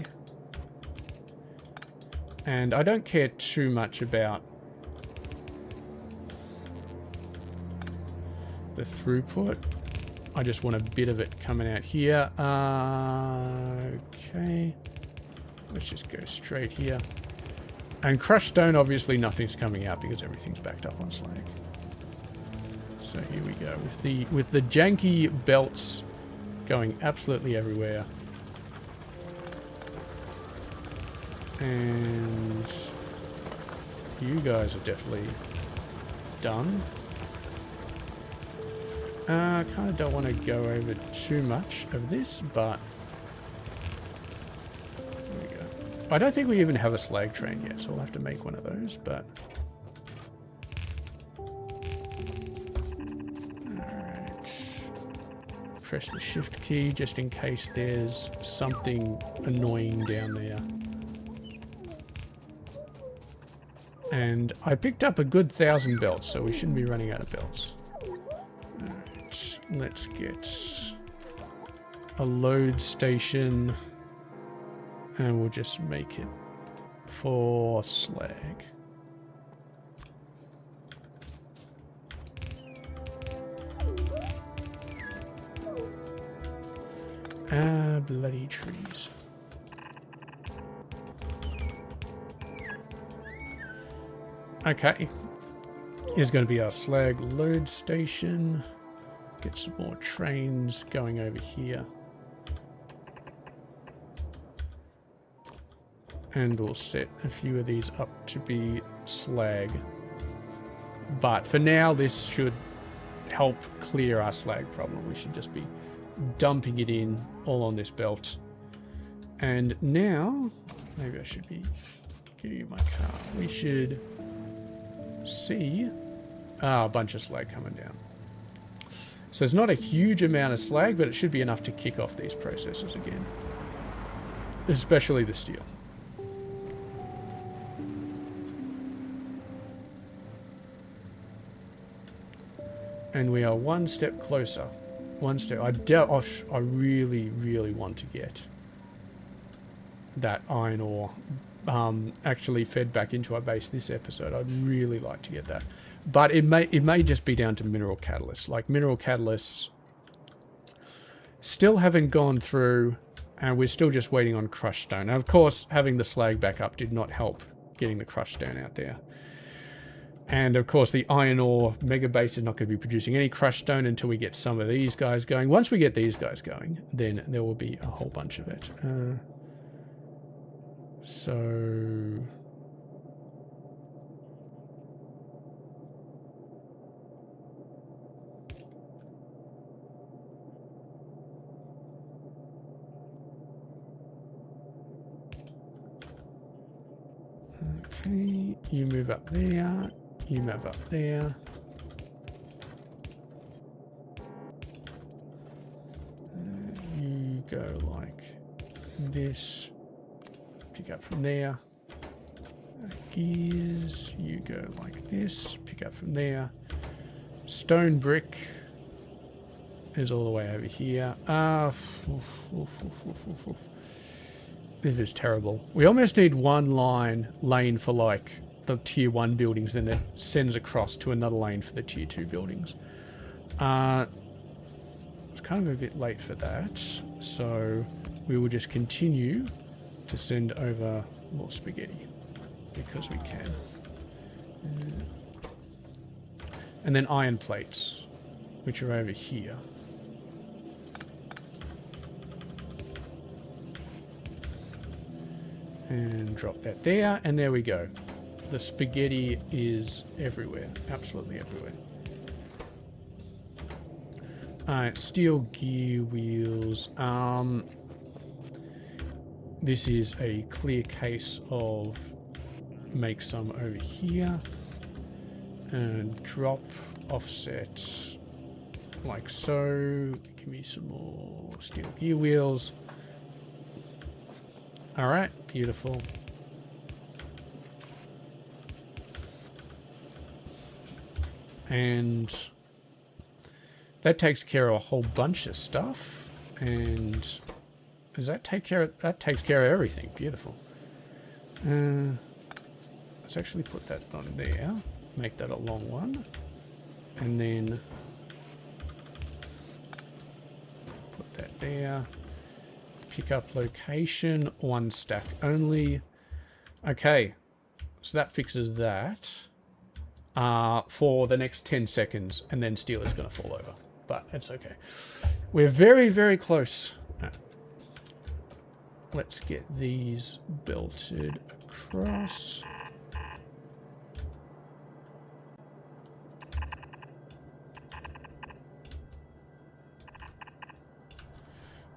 And I don't care too much about the throughput. I just want a bit of it coming out here. Okay. Let's just go straight here. And crushed stone, obviously nothing's coming out because everything's backed up on slag. So here we go. With the janky belts going absolutely everywhere. And you guys are definitely done. I kind of don't want to go over too much of this, but there we go. I don't think we even have a slag train yet, so we'll have to make one of those, but alright. Press the shift key just in case there's something annoying down there. And I picked up a good 1,000 belts, so we shouldn't be running out of belts. Alright, let's get a load station. And we'll just make it for slag. Ah, bloody trees. Okay, here's going to be our slag load station. Get some more trains going over here. And we'll set a few of these up to be slag. But for now, this should help clear our slag problem. We should just be dumping it in all on this belt. And now, maybe I should be getting you my car. We should see a bunch of slag coming down. So it's not a huge amount of slag, but it should be enough to kick off these processes again. Especially the steel. And we are one step closer. One step. I really, really want to get that iron ore actually fed back into our base this episode. I'd really like to get that. But it may just be down to mineral catalysts. Like mineral catalysts still haven't gone through, and we're still just waiting on crushed stone. Now, of course, having the slag back up did not help getting the crushed stone out there. And of course, the iron ore mega base is not going to be producing any crushed stone until we get some of these guys going. Once we get these guys going, then there will be a whole bunch of it. Okay, you move up there. You move up there. You go like this. Pick up from there. Gears. You go like this. Pick up from there. Stone brick is all the way over here. This is terrible. We almost need one lane for like the tier 1 buildings, then it sends across to another lane for the tier 2 buildings. It's kind of a bit late for that, so we will just continue to send over more spaghetti because we can. And then iron plates, which are over here. And drop that there, and there we go. The spaghetti is everywhere, absolutely everywhere. Alright, steel gear wheels. This is a clear case of make some over here and drop offset like so. Give me some more steel gear wheels. Alright, beautiful. And that takes care of a whole bunch of stuff. And does that take care of, that takes care of everything. Beautiful. Let's actually put that on there. Make that a long one. And then put that there. Pick up location, 1 stack only. Okay, so that fixes that for the next 10 seconds, and then steel is going to fall over, but it's okay. We're very, very close. Let's get these belted across.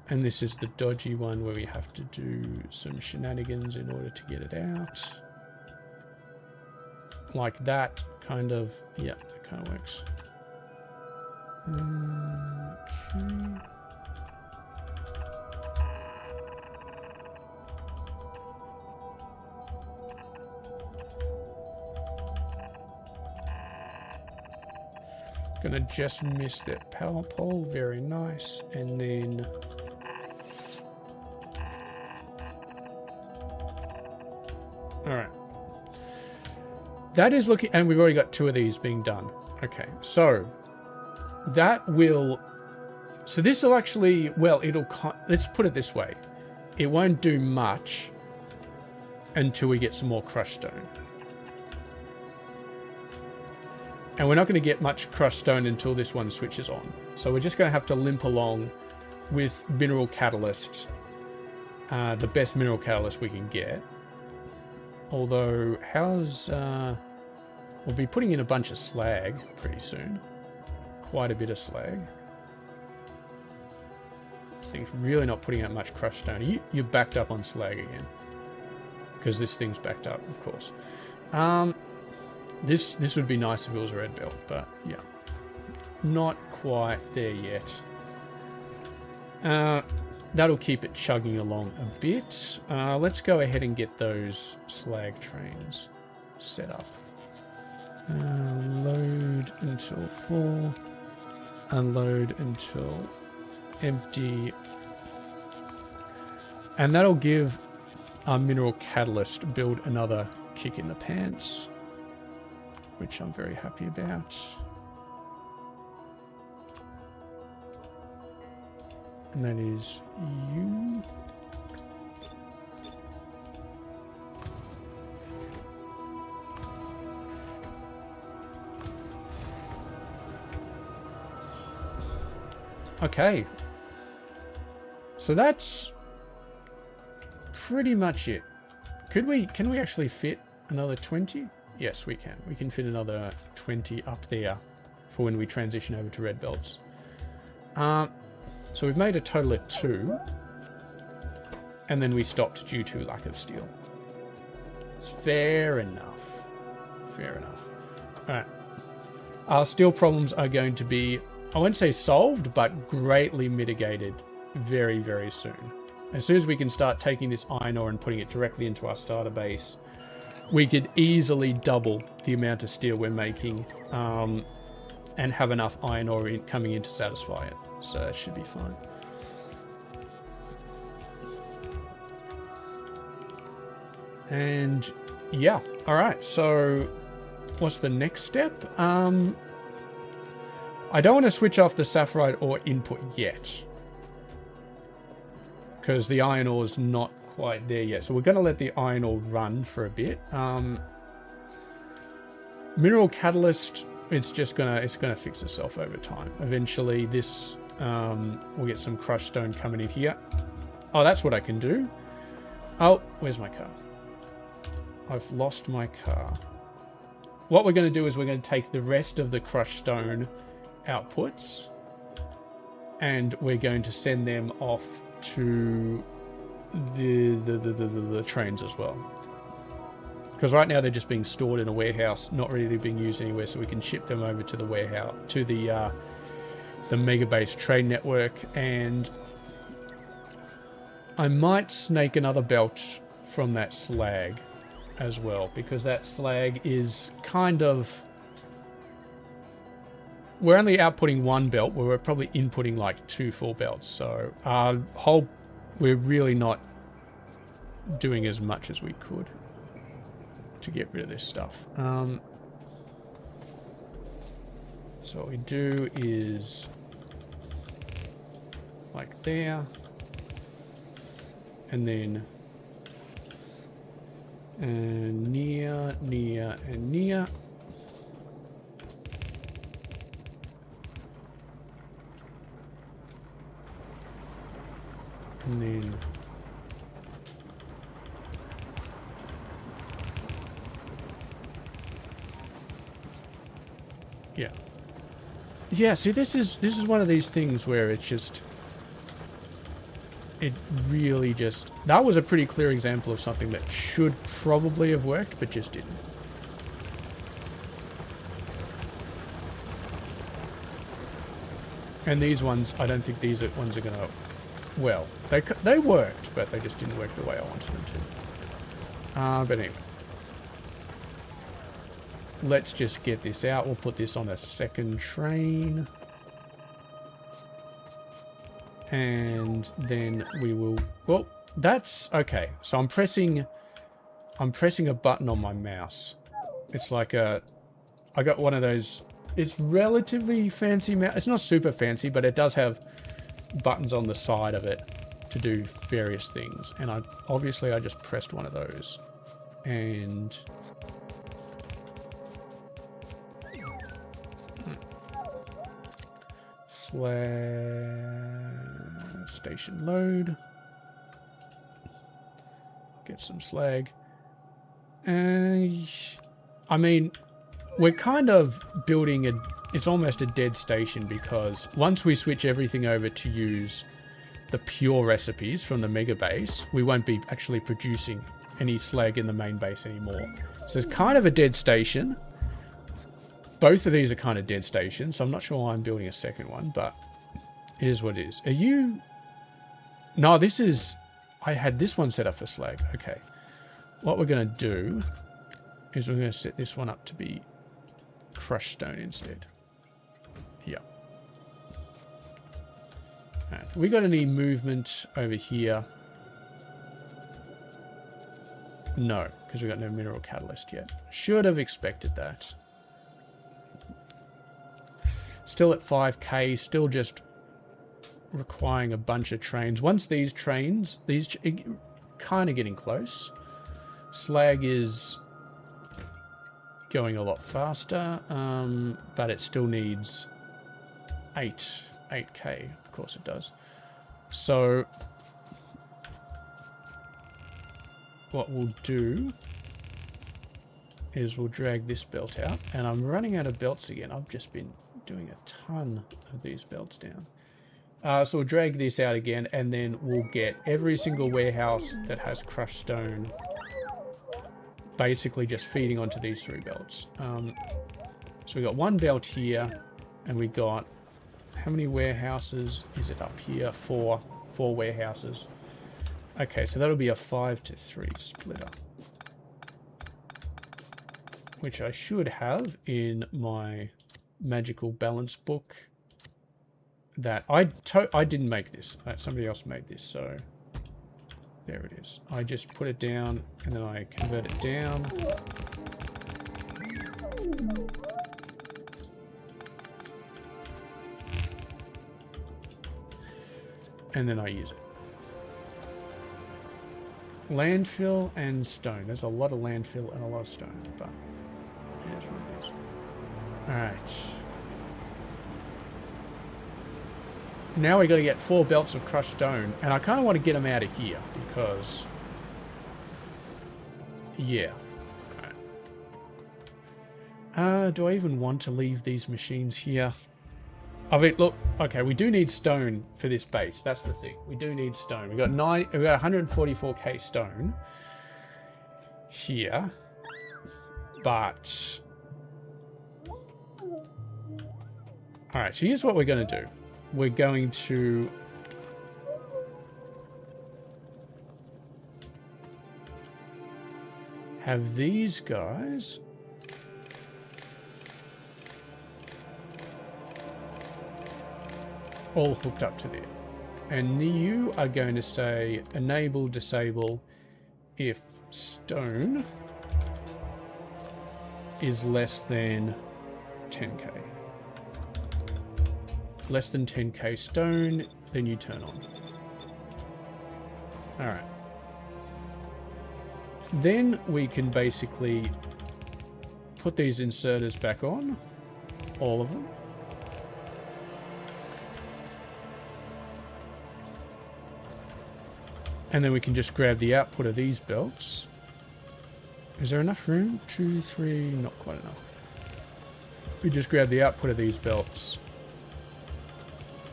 And this is the dodgy one where we have to do some shenanigans in order to get it out. Like that, kind of. Yeah, that kind of works. Okay. Gonna just miss that power pole. Very nice. And then alright. That is looking, and we've already got 2 of these being done. Okay, so that will, so this will actually, well, it'll, let's put it this way. It won't do much until we get some more crushed stone. And we're not going to get much crushed stone until this one switches on. So we're just going to have to limp along with mineral catalyst, the best mineral catalyst we can get. Although, how's... we'll be putting in a bunch of slag pretty soon. Quite a bit of slag. This thing's really not putting out much crushed stone. You're backed up on slag again. Because this thing's backed up, of course. This would be nice if it was a red belt, but yeah. Not quite there yet. That'll keep it chugging along a bit. Let's go ahead and get those slag trains set up. Load until full. Unload until empty. And that'll give our mineral catalyst build another kick in the pants, which I'm very happy about. And that is you. Okay. So that's pretty much it. Can we actually fit another 20? Yes, we can. We can fit another 20 up there for when we transition over to red belts. So we've made a total of 2. And then we stopped due to lack of steel. It's fair enough. Fair enough. Alright. Our steel problems are going to be, I won't say solved, but greatly mitigated very, very soon. As soon as we can start taking this iron ore and putting it directly into our starter base, we could easily double the amount of steel we're making and have enough iron ore coming in to satisfy it. So it should be fine. And yeah, all right. So what's the next step? I don't want to switch off the sapphire ore input yet, because the iron ore is not quite there yet. So we're going to let the iron ore run for a bit. Mineral catalyst, it's gonna fix itself over time. Eventually, this we'll get some crushed stone coming in here. Oh, that's what I can do. Oh, where's my car? I've lost my car. What we're going to do is we're going to take the rest of the crushed stone outputs and we're going to send them off to the trains as well. Because right now they're just being stored in a warehouse, not really being used anywhere, so we can ship them over to the warehouse, to the Mega Base train network. And I might snake another belt from that slag as well, because that slag is kind of... We're only outputting one belt, where we're probably inputting like 2 full belts. So we're really not doing as much as we could to get rid of this stuff. So what we do is like there, and then near, and near. And then yeah, see, this is one of these things where it's just, it really just, that was a pretty clear example of something that should probably have worked but just didn't. And these ones, I don't think these ones are gonna, well, they worked, but they just didn't work the way I wanted them to. But anyway, let's just get this out. We'll put this on a second train. And then we will... Well, that's... Okay, so I'm pressing a button on my mouse. It's like a... I got one of those... It's relatively fancy mouse. It's not super fancy, but it does have buttons on the side of it to do various things. And obviously I just pressed one of those. And... Station load. Get some slag. I mean, we're kind of building it's almost a dead station, because once we switch everything over to use the pure recipes from the Mega Base, we won't be actually producing any slag in the main base anymore. So it's kind of a dead station. Both of these are kind of dead stations, so I'm not sure why I'm building a second one, but it is what it is. Are you... No, this is... I had this one set up for slag. Okay. What we're going to do is we're going to set this one up to be crushed stone instead. Yeah. Right. We got any movement over here? No, because we got no mineral catalyst yet. Should have expected that. Still at 5k, still just requiring a bunch of trains. Once these trains, kind of getting close. Slag is going a lot faster, but it still needs 8k. Of course it does. So what we'll do is we'll drag this belt out, and I'm running out of belts again. I've just been doing a ton of these belts down. So we'll drag this out again, and then we'll get every single warehouse that has crushed stone basically just feeding onto these 3 belts. So we got 1 belt here, and we got, how many warehouses is it up here? 4 warehouses. Okay, so that'll be a 5-to-3 splitter, which I should have in my magical balance book. That I didn't make this. Somebody else made this, so there it is. I just put it down, and then I convert it down. and then I use it. Landfill and stone. There's a lot of landfill and a lot of stone, but here's what it is. Alright. Now we got to get 4 belts of crushed stone, and I kind of want to get them out of here because, yeah. Alright. Do I even want to leave these machines here? I mean, look, okay, we do need stone for this base. That's the thing. We do need stone. We got 144k stone here, but all right. So here's what we're going to do. We're going to have these guys all hooked up to there. And you are going to say enable, disable if stone is less than 10k. Less than 10k stone, then you turn on. Alright. Then we can basically put these inserters back on. All of them. And then we can just grab the output of these belts. Is there enough room? 2, 3, not quite enough. We just grab the output of these belts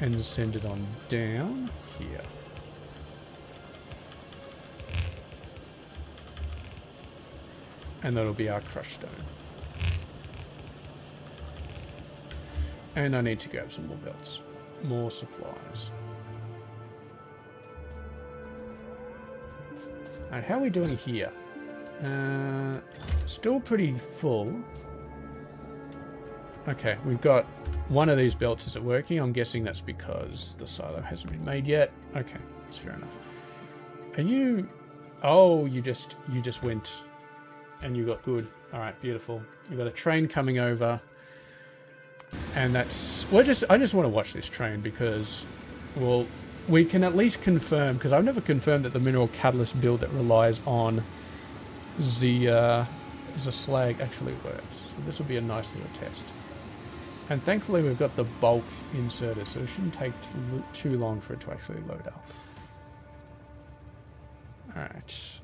and send it on down here. And that'll be our crushed stone. And I need to grab some more belts. More supplies. And how are we doing here? Still pretty full. Okay, we've got one of these belts. Is it working? I'm guessing that's because the silo hasn't been made yet. Okay, that's fair enough. Are you... Oh, you just went and you got good. All right, beautiful. You've got a train coming over. And that's... I just want to watch this train because, well, we can at least confirm, because I've never confirmed that the mineral catalyst build that relies on the slag actually works. So this will be a nice little test. And thankfully we've got the bulk inserter, so it shouldn't take too long for it to actually load up. Alright.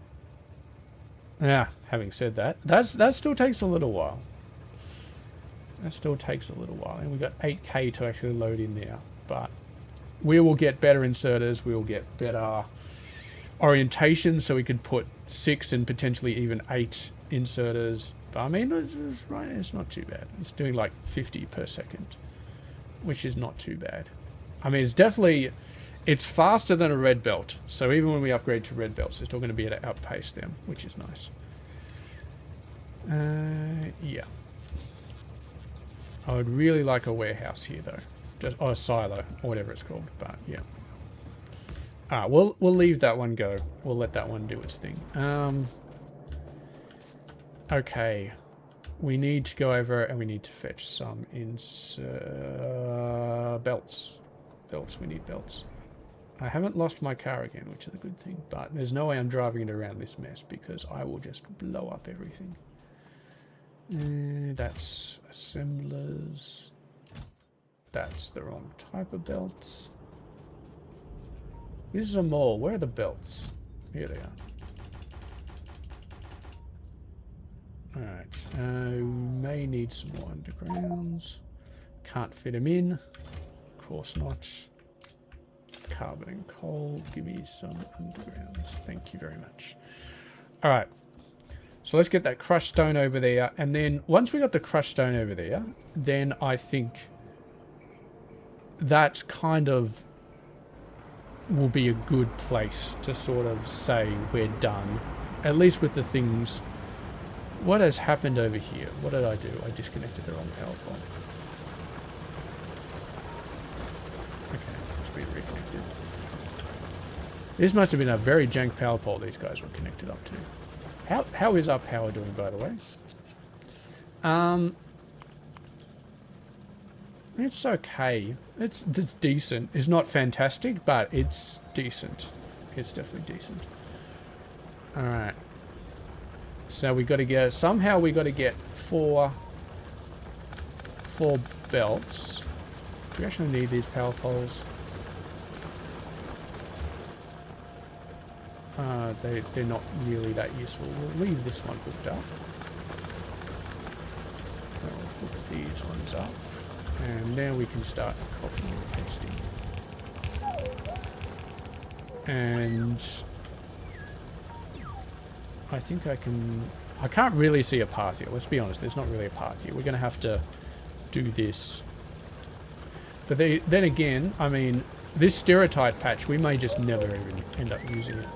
Yeah, having said that, that still takes a little while. That still takes a little while. And we've got 8k to actually load in there. But we will get better inserters. We will get better orientation, so we could put 6 and potentially even 8 inserters. But I mean, it's not too bad. It's doing like 50 per second, which is not too bad. I mean, it's definitely... It's faster than a red belt. So even when we upgrade to red belts, it's still going to be able to outpace them, which is nice. Yeah. I would really like a warehouse here, though. Just, or a silo, or whatever it's called. But, yeah. We'll leave that one go. We'll let that one do its thing. Okay. We need to go over and we need to fetch some belts. Belts. We need belts. I haven't lost my car again, which is a good thing. But there's no way I'm driving it around this mess because I will just blow up everything. That's assemblers. That's the wrong type of belts. This is a mall. Where are the belts? Here they are. Alright. We may need some more undergrounds. Can't fit them in. Of course not. Carbon and coal. Give me some undergrounds. Thank you very much. Alright. So let's get that crushed stone over there. And then once we got the crushed stone over there, then I think that's kind of will be a good place to sort of say we're done. At least with the things. What has happened over here? What did I do? I disconnected the wrong power pole. Okay, must be reconnected. This must have been a very jank power pole these guys were connected up to. How is our power doing, by the way? It's okay. It's decent. It's not fantastic, but it's decent. It's definitely decent. Alright. So we got to get... Somehow we got to get four belts. Do we actually need these power poles? They're not really that useful. We'll leave this one hooked up. We'll hook these ones up. And now we can start copying and pasting. And I think I can... I can't really see a path here. Let's be honest, there's not really a path here. We're going to have to do this. But then again, I mean, this stereotype patch, we may just never even end up using it.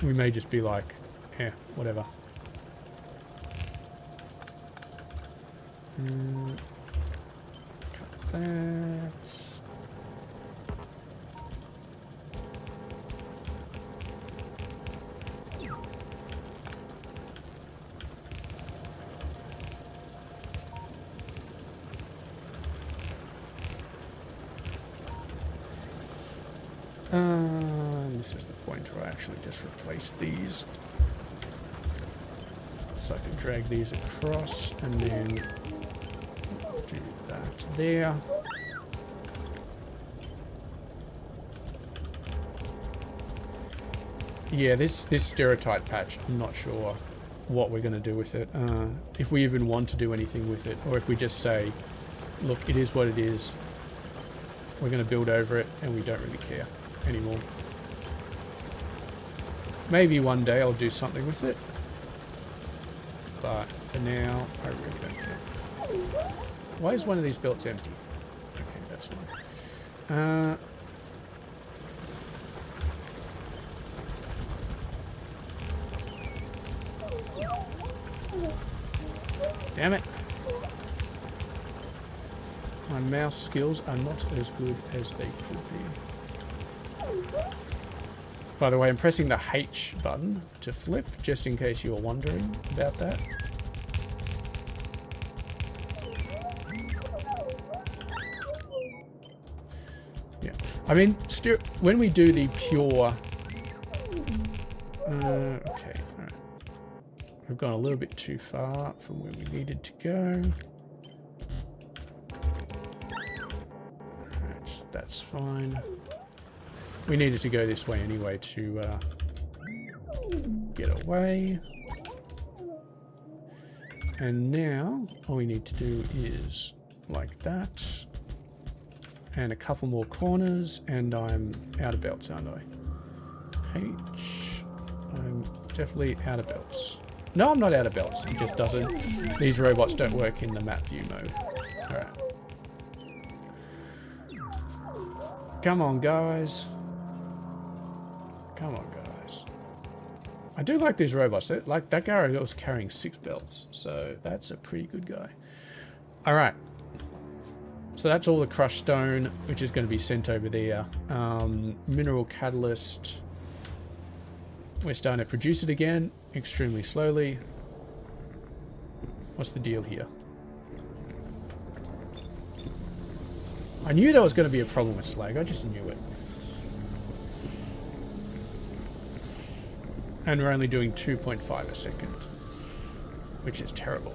We may just be like, yeah, whatever. Cut that. This is the point where I actually just replace these. So I can drag these across and then do that there. Yeah, this stereotype patch, I'm not sure what we're going to do with it. If we even want to do anything with it, or if we just say, look, it is what it is. We're going to build over it and we don't really care anymore. Maybe one day I'll do something with it. But for now, I really don't care. Why is one of these belts empty? Okay, that's fine. Damn it. My mouse skills are not as good as they could be. By the way, I'm pressing the H button to flip, just in case you were wondering about that. Yeah. I mean, when we do the pure... okay, alright. We've gone a little bit too far from where we needed to go. Alright, that's fine. We needed to go this way anyway to get away. And now all we need to do is like that. And a couple more corners and I'm out of belts, aren't I? H. I'm definitely out of belts. No, I'm not out of belts. It just doesn't... These robots don't work in the map view mode. Alright. Come on, guys. Come on, guys. I do like these robots. Like that guy was carrying 6 belts, so that's a pretty good guy. All right. So that's all the crushed stone, which is going to be sent over there. Mineral catalyst. We're starting to produce it again, extremely slowly. What's the deal here? I knew there was going to be a problem with slag. I just knew it. And we're only doing 2.5 a second, which is terrible.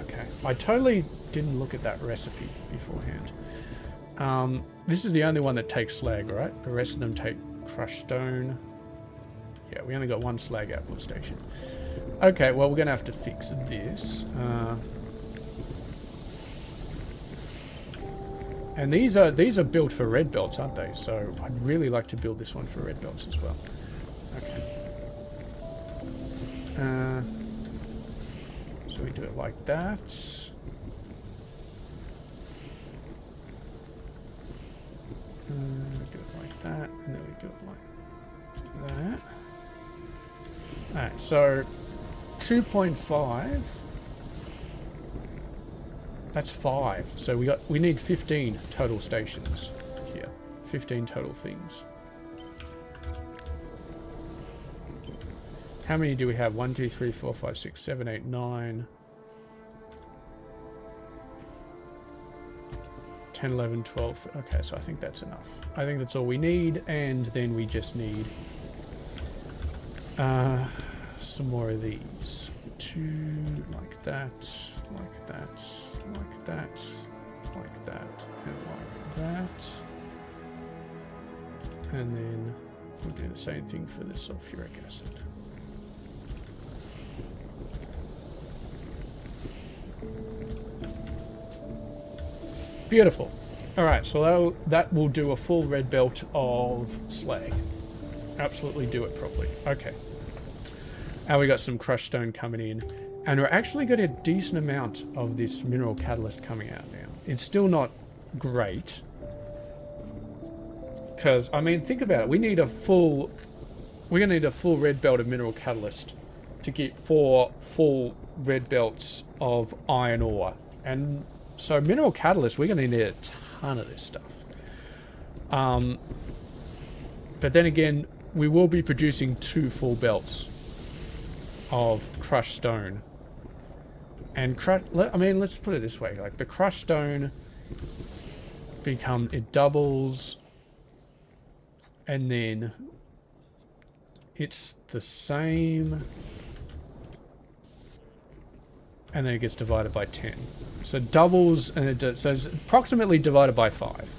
Okay, I totally didn't look at that recipe beforehand. This is the only one that takes slag, right? The rest of them take crushed stone. Yeah, we only got 1 slag output station. Okay, well, we're going to have to fix this. And these are built for red belts, aren't they? So I'd really like to build this one for red belts as well. Okay. So we do it like that. Do it like that, and then we do it like that. Alright, so 2.5. That's 5. So we need 15 total stations here. 15 total things. How many do we have? 1, 2, 3, 4, 5, 6, 7, 8, 9. 10, 11, 12. Okay, so I think that's enough. I think that's all we need, and then we just need some more of these. 2 like that, like that, like that, like that, and like that. And then we'll do the same thing for the sulfuric acid. Beautiful. All right, so that will do a full red belt of slag. Absolutely do it properly. Okay. Now we got some crushed stone coming in, and we're actually got a decent amount of this mineral catalyst coming out now. It's still not great, because I mean, think about it. We're gonna need a full red belt of mineral catalyst to get 4 full red belts of iron ore, and so mineral catalyst, we're gonna need a ton of this stuff. But then again, we will be producing 2 full belts of crushed stone. And I mean, let's put it this way, like the crushed stone it doubles, and then it's the same, and then it gets divided by 10. So it doubles, and so it's approximately divided by 5.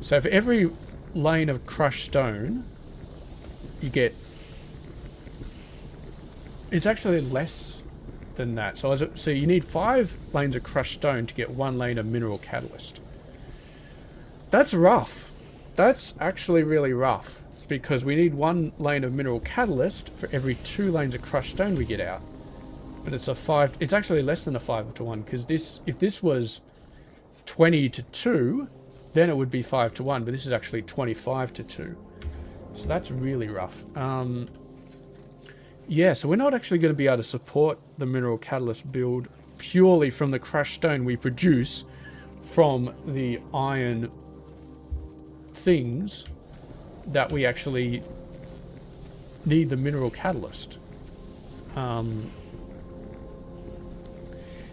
So for every lane of crushed stone, you get, it's actually less than that. So you need 5 lanes of crushed stone to get 1 lane of mineral catalyst. That's rough. That's actually really rough, because we need 1 lane of mineral catalyst for every 2 lanes of crushed stone we get out. But it's it's actually less than a 5 to 1, because if this was 20 to 2, then it would be 5 to 1, but this is actually 25 to 2. So that's really rough. Yeah, so we're not actually going to be able to support the mineral catalyst build purely from the crushed stone we produce from the iron things that we actually need the mineral catalyst.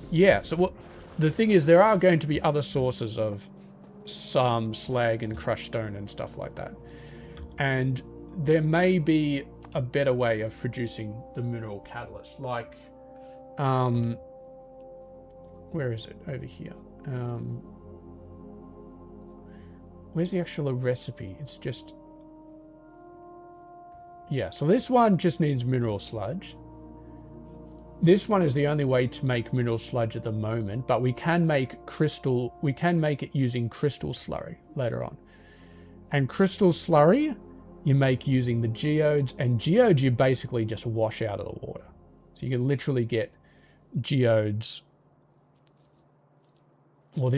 Yeah, so the thing is, there are going to be other sources of some slag and crushed stone and stuff like that. And there may be a better way of producing the mineral catalyst. Like, where is it? Over here. Where's the actual recipe? It's just... Yeah, so this one just needs mineral sludge. This one is the only way to make mineral sludge at the moment, but we can make it using crystal slurry later on. And crystal slurry you make using the geodes, and geodes you basically just wash out of the water. So you can literally get geodes. Well,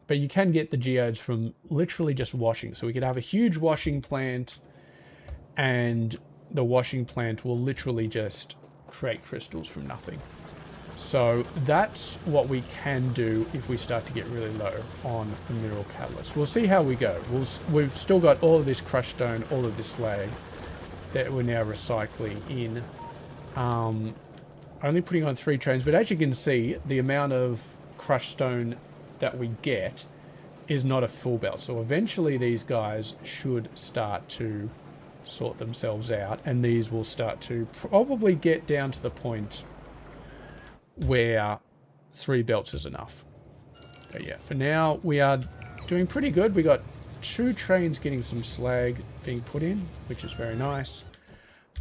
but you can get the geodes from literally just washing. So we could have a huge washing plant, and the washing plant will literally just create crystals from nothing. So that's what we can do if we start to get really low on the mineral catalyst. We'll see how we go. We've still got all of this crushed stone, all of this slag that we're now recycling in. Only putting on 3 trains, but as you can see, the amount of crushed stone that we get is not a full belt. So eventually these guys should start to sort themselves out, and these will start to probably get down to the point where 3 belts is enough. But yeah, for now we are doing pretty good. We got 2 trains getting some slag being put in, which is very nice.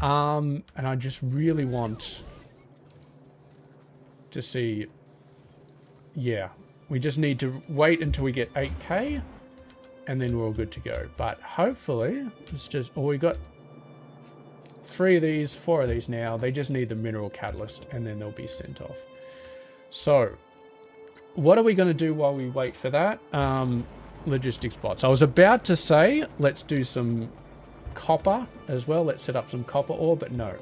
And I just really want to see, yeah, we just need to wait until we get 8k, and then we're all good to go. But hopefully it's just, we got 3 of these, 4 of these now. They just need the mineral catalyst, and then they'll be sent off. So what are we going to do while we wait for that? Logistics bots. I was about to say let's do some copper as well. Let's set up some copper ore, but no.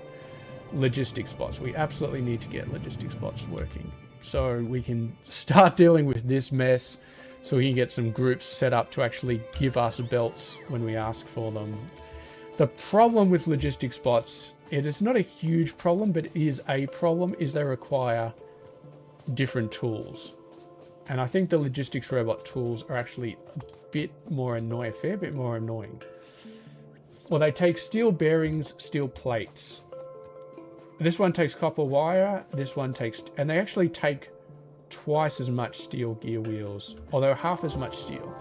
Logistics bots. We absolutely need to get logistics bots working, so we can start dealing with this mess, so we can get some groups set up to actually give us belts when we ask for them. The problem with logistics bots, it is not a huge problem, but it is a problem, is they require different tools. And I think the logistics robot tools are actually a bit more annoying, a fair bit more annoying. Well, they take steel bearings, steel plates. This one takes copper wire, this one takes... And they actually take twice as much steel gear wheels, although half as much steel.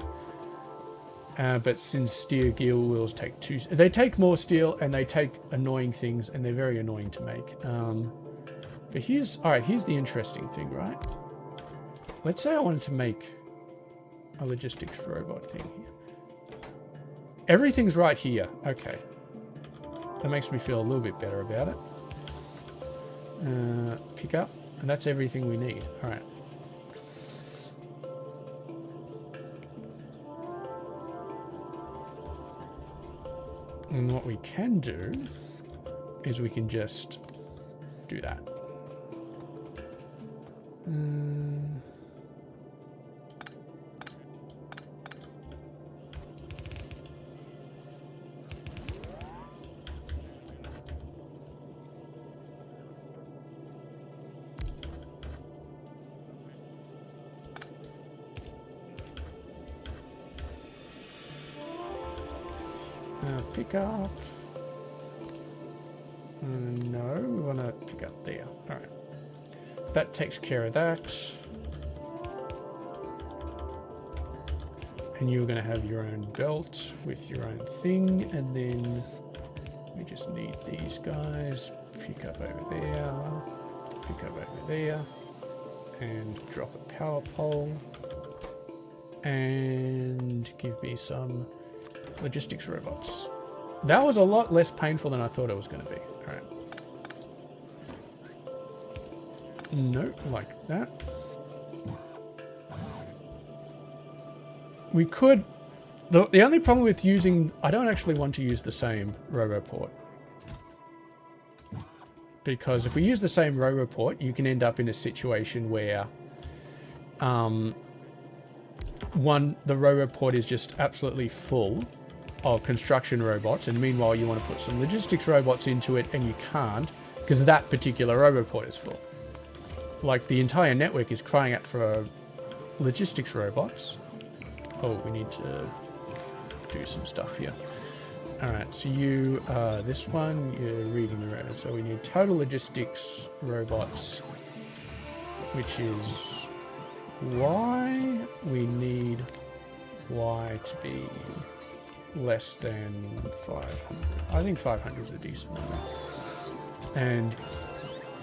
But since steel gear wheels take two... They take more steel, and they take annoying things, and they're very annoying to make. But here's... Alright, here's the interesting thing, right? Let's say I wanted to make a logistics robot thing here. Everything's right here. Okay. That makes me feel a little bit better about it. Pick up. And that's everything we need. Alright. And what we can do is we can just do that. Pick up. No, we want to pick up there. Alright. That takes care of that. And you're going to have your own belt with your own thing. And then we just need these guys. Pick up over there. Pick up over there. And drop a power pole. And give me some logistics robots. That was a lot less painful than I thought it was going to be. Alright. Nope, like that. We could... The only problem with using... I don't actually want to use the same Roboport. Because if we use the same Roboport, you can end up in a situation where... the Roboport is just absolutely full of construction robots, and meanwhile you want to put some logistics robots into it, and you can't, because that particular Roboport is full. Like, the entire network is crying out for logistics robots. Oh, we need to do some stuff here. Alright, so you, this one, you're reading around. So we need total logistics robots, which is Y. We need Y to be less than 500. I think 500 is a decent number. And,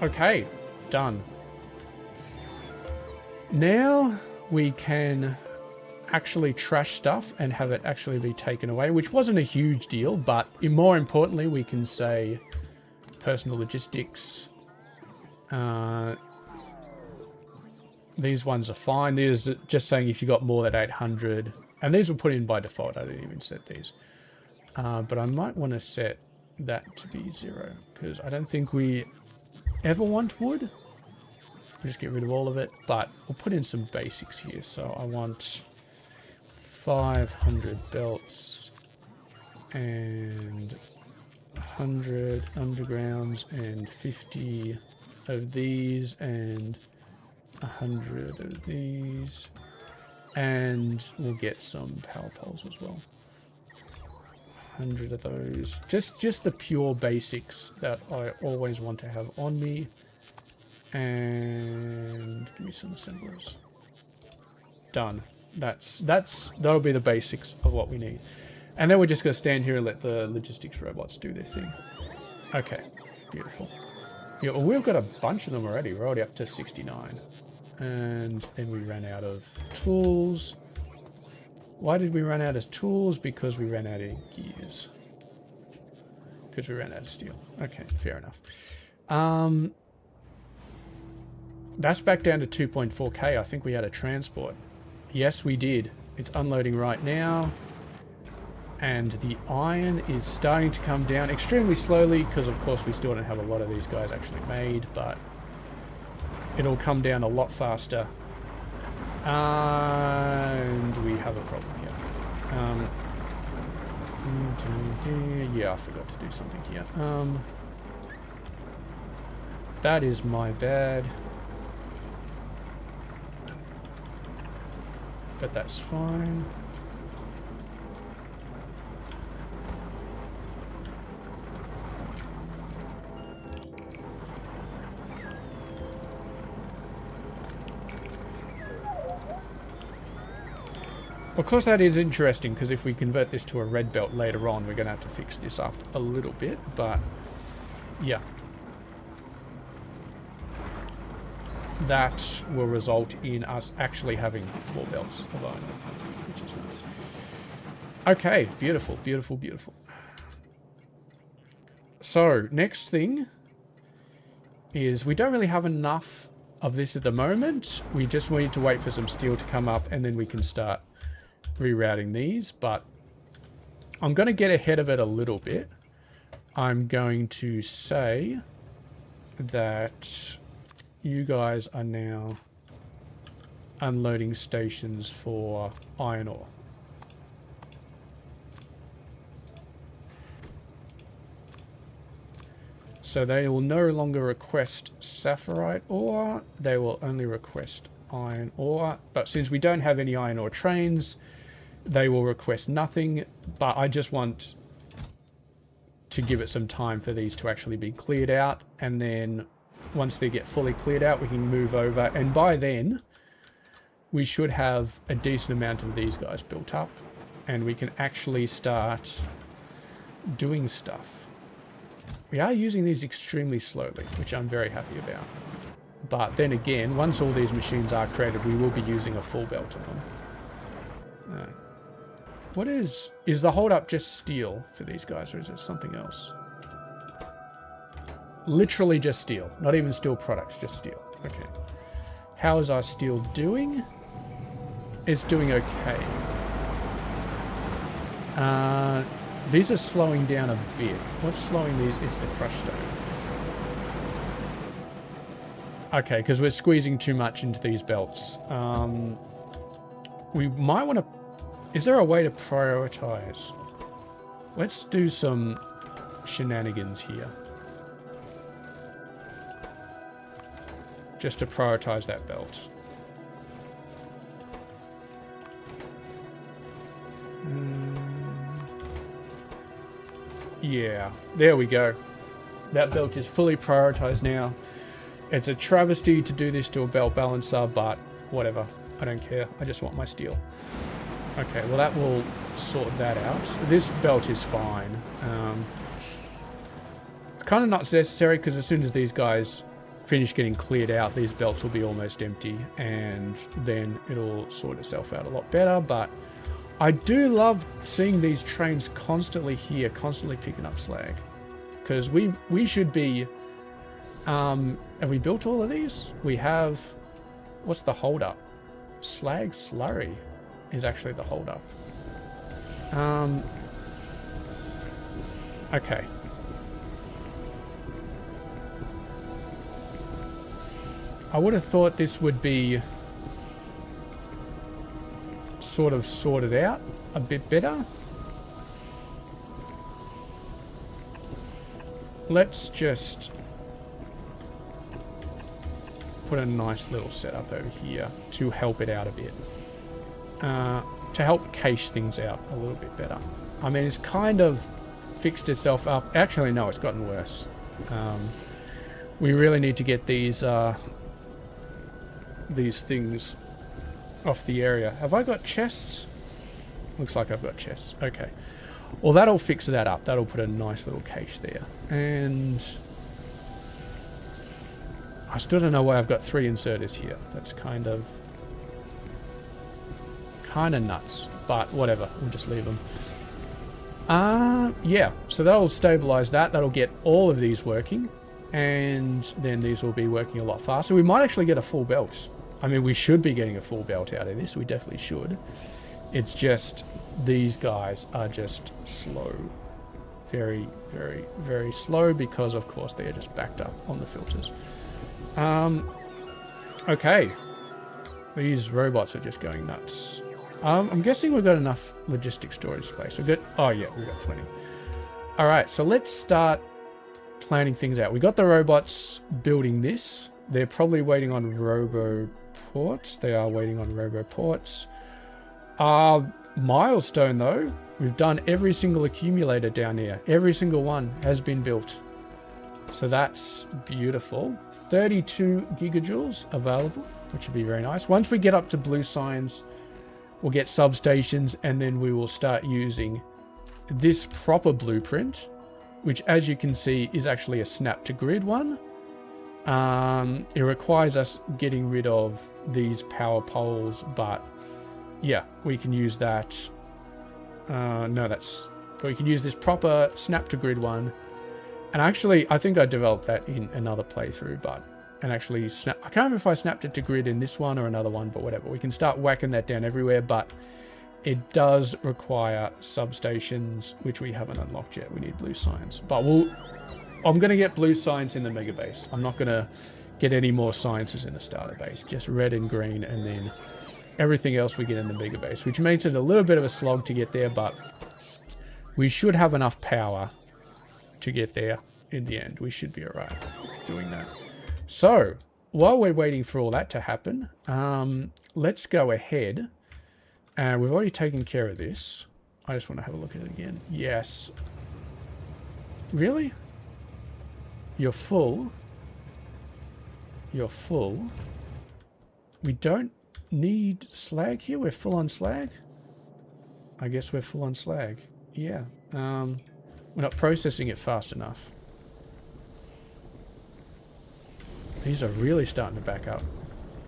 okay, done. Now we can actually trash stuff and have it actually be taken away, which wasn't a huge deal, but more importantly, we can say personal logistics. These ones are fine. These are just saying if you got more than 800, and these were put in by default. I didn't even set these. But I might want to set that to be 0, because I don't think we ever want wood. We'll just get rid of all of it, but we'll put in some basics here. So I want 500 belts and 100 undergrounds and 50 of these and 100 of these, and we'll get some power poles as well. 100 of those. Just the pure basics that I always want to have on me. And give me some assemblers. Done. That'll be the basics of what we need. And then we're just going to stand here and let the logistics robots do their thing. Okay, beautiful. Yeah, well, we've got a bunch of them already. We're already up to 69. And then we ran out of tools. Why did we run out of tools? Because we ran out of gears. Because we ran out of steel. Okay, fair enough. That's back down to 2.4k. I think we had a transport. Yes, we did. It's unloading right now. And the iron is starting to come down extremely slowly, because of course we still don't have a lot of these guys actually made, but it'll come down a lot faster. And we have a problem here. Yeah, I forgot to do something here. That is my bad. but that's fine. Of course, that is interesting, because if we convert this to a red belt later on, we're going to have to fix this up a little bit, but yeah. That will result in us actually having 4 belts of iron, which is nice. Okay, beautiful, beautiful, beautiful. So, next thing is we don't really have enough of this at the moment. We just need to wait for some steel to come up, and then we can start rerouting these, but I'm going to get ahead of it a little bit. I'm going to say that you guys are now unloading stations for iron ore. So they will no longer request sapphirite ore, they will only request iron ore. But since we don't have any iron ore trains, they will request nothing. But I just want to give it some time for these to actually be cleared out, and then once they get fully cleared out, we can move over, and by then we should have a decent amount of these guys built up, and we can actually start doing stuff. We are using these extremely slowly, which I'm very happy about. But then again, once all these machines are created, we will be using a full belt of them. What is the hold-up just steel for these guys, or is it something else? Literally just steel. Not even steel products, just steel. Okay. How is our steel doing? It's doing okay. These are slowing down a bit. What's slowing these is the crushed stone. Okay, because we're squeezing too much into these belts. We might want to... Is there a way to prioritize? Let's do some shenanigans here. Just to prioritize that belt. Yeah, there we go. That belt is fully prioritized now. It's a travesty to do this to a belt balancer, but whatever. I don't care. I just want my steel. Okay, well that will sort that out. This belt is fine. Kind of not necessary, because as soon as these guys finish getting cleared out, these belts will be almost empty, and then it'll sort itself out a lot better. But I do love seeing these trains constantly here, constantly picking up slag, because we should be... have we built all of these? We have... What's the hold-up? Slag slurry is actually the hold-up. Okay. I would have thought this would be sort of sorted out a bit better. Let's just put a nice little setup over here to help it out a bit. To help cache things out a little bit better. I mean, it's kind of fixed itself up. Actually, no, it's gotten worse. We really need to get these things off the area. Have I got chests? Looks like I've got chests. Okay. Well, that'll fix that up. That'll put a nice little cache there. And I still don't know why I've got 3 inserters here. That's kind of nuts, but whatever. We'll just leave them. Yeah. So that'll stabilize that. That'll get all of these working, and then these will be working a lot faster. We might actually get a full belt. I mean, we should be getting a full belt out of this. We definitely should. It's just these guys are just slow. Very, very, very slow, because of course they are just backed up on the filters. Okay. These robots are just going nuts. I'm guessing we've got enough logistic storage space. We've got... Oh yeah, we've got plenty. Alright, so let's start planning things out. We got the robots building this. They're probably waiting on robo ports. They are waiting on robo ports. Milestone though. We've done every single accumulator down here. Every single one has been built. So that's beautiful. 32 gigajoules available, which would be very nice. Once we get up to blue signs, we'll get substations, and then we will start using this proper blueprint, which, as you can see, is actually a snap to grid one. It requires us getting rid of these power poles, but yeah, we can use that. We can use this proper snap to grid one. And actually, I think I developed that in another playthrough, I can't remember if I snapped it to grid in this one or another one, but whatever. We can start whacking that down everywhere, but it does require substations, which we haven't unlocked yet. We need blue signs, but I'm going to get blue signs in the mega base. I'm not going to get any more sciences in the starter base, just red and green, and then everything else we get in the mega base, which makes it a little bit of a slog to get there, but we should have enough power to get there in the end. We should be all right doing that. So while we're waiting for all that to happen, let's go ahead. And we've already taken care of this. I just want to have a look at it again. Yes. Really? You're full. You're full. We don't need slag here. We're full on slag. I guess we're full on slag. Yeah. We're not processing it fast enough. These are really starting to back up.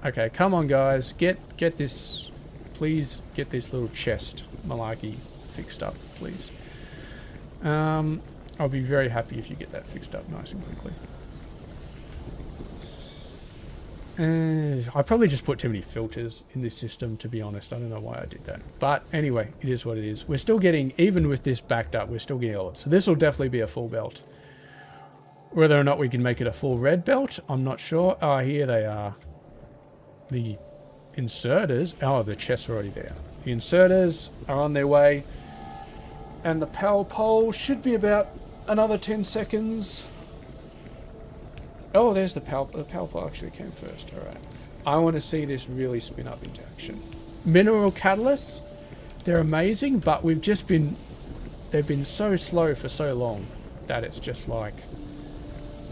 Okay, come on guys. Get this. Please get this little chest malarkey fixed up, please. I'll be very happy if you get that fixed up nice and quickly. I probably just put too many filters in this system, to be honest. I don't know why I did that. But anyway, it is what it is. We're still getting, even with this backed up, we're still getting a lot. So this will definitely be a full belt. Whether or not we can make it a full red belt, I'm not sure. Oh, here they are. The inserters. Oh, the chests are already there. The inserters are on their way. And the power pole should be about another 10 seconds. Oh, there's the power pole actually came first. All right. I want to see this really spin up into action. Mineral catalysts, they're amazing, but they've been so slow for so long that it's just like,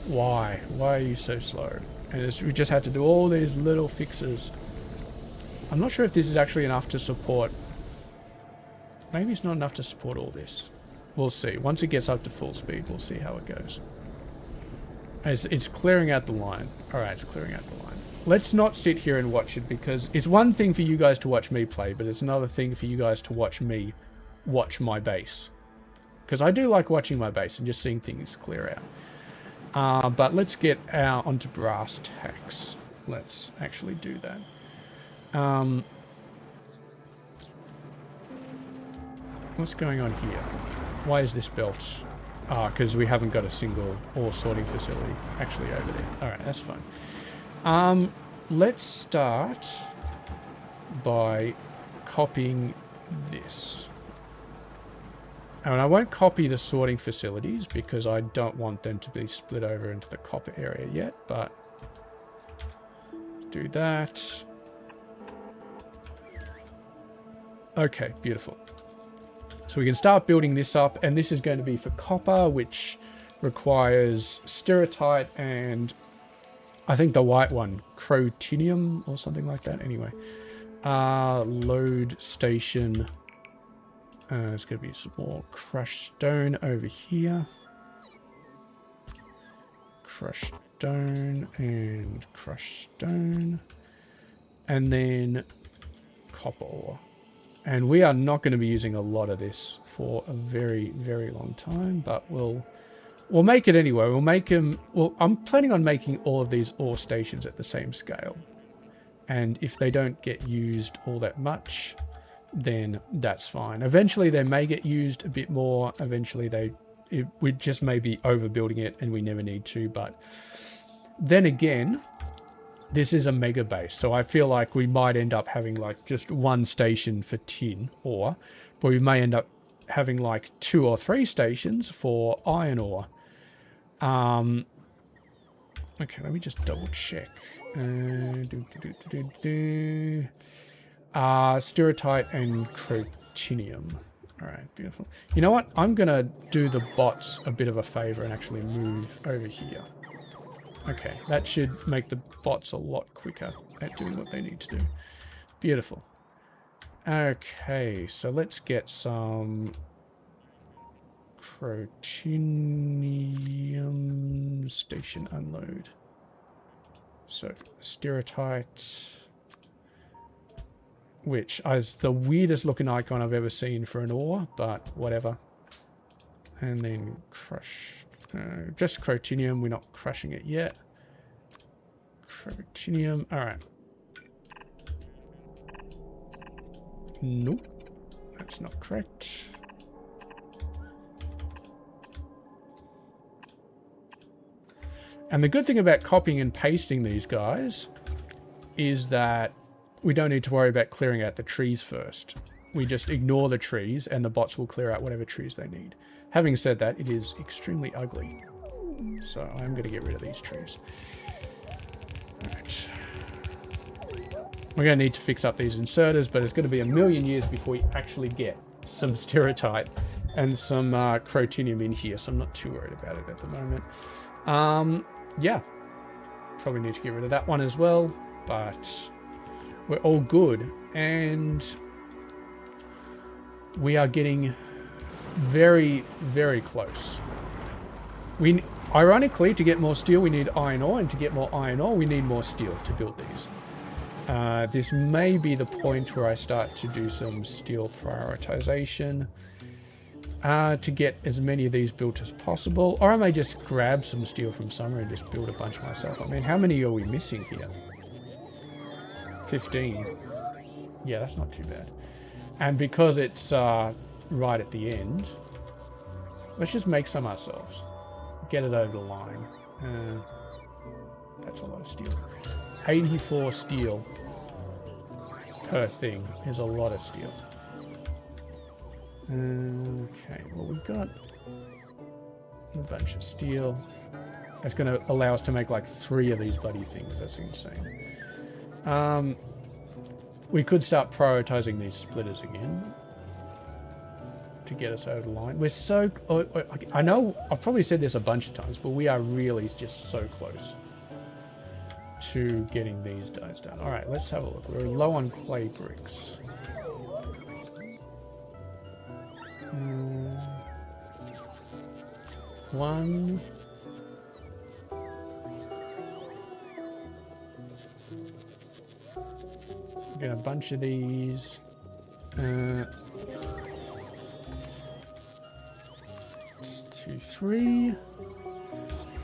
why? Why are you so slow? And we just had to do all these little fixes. I'm not sure if this is actually enough to support. Maybe it's not enough to support all this. We'll see. Once it gets up to full speed, we'll see how it goes. It's clearing out the line. All right, it's clearing out the line. Let's not sit here and watch it, because it's one thing for you guys to watch me play, but it's another thing for you guys to watch me watch my base. Because I do like watching my base and just seeing things clear out. But let's get onto brass tacks. Let's actually do that. What's going on here? Why is this belt? Because we haven't got a single ore sorting facility actually over there. Alright, that's fine. Let's start by copying this. And I won't copy the sorting facilities because I don't want them to be split over into the copper area yet, but do that. Okay, beautiful. So we can start building this up, and this is going to be for copper, which requires stereotype and I think the white one, crotinium or something like that. Anyway, load station. There's going to be some more crushed stone over here. Crushed stone and crushed stone. And then copper ore. And we are not going to be using a lot of this for a very, very long time, but we'll make it anyway. We'll make them. Well, I'm planning on making all of these ore stations at the same scale. And if they don't get used all that much, then that's fine. Eventually they may get used a bit more. Eventually we just may be overbuilding it and we never need to. But then again, this is a mega base, so I feel like we might end up having like just one station for tin ore, but we may end up having like 2 or 3 stations for iron ore. Okay, let me just double check. Stereotype and Crotinium. All right, beautiful. You know what? I'm going to do the bots a bit of a favor and actually move over here. Okay, that should make the bots a lot quicker at doing what they need to do. Beautiful. Okay, so let's get some Crotinium station unload. So, Stereotyte, which is the weirdest looking icon I've ever seen for an ore, but whatever. And then crush, just Crotinium, we're not crushing it yet. Crotinium, all right. Nope, that's not correct. And the good thing about copying and pasting these guys is that we don't need to worry about clearing out the trees first. We just ignore the trees and the bots will clear out whatever trees they need. Having said that, it is extremely ugly. So I'm going to get rid of these trees. Right. We're going to need to fix up these inserters, but it's going to be a million years before we actually get some Stereotype and some Crotinium in here, so I'm not too worried about it at the moment. Yeah, probably need to get rid of that one as well, but we're all good. And we are getting very, very close. Ironically, to get more steel, we need iron ore, and to get more iron ore, we need more steel to build these. This may be the point where I start to do some steel prioritization to get as many of these built as possible. Or I may just grab some steel from somewhere and just build a bunch myself. I mean, how many are we missing here? 15. Yeah, that's not too bad. And because it's right at the end, let's just make some ourselves. Get it over the line. That's a lot of steel. 84 steel per thing is a lot of steel. Okay, well, we've got a bunch of steel. That's going to allow us to make like 3 of these bloody things. That's insane. We could start prioritizing these splitters again to get us over the line. We're so... I know I've probably said this a bunch of times, but we are really just so close to getting these guys done. All right, let's have a look. We're low on clay bricks. One. Get a bunch of these. 2, 3.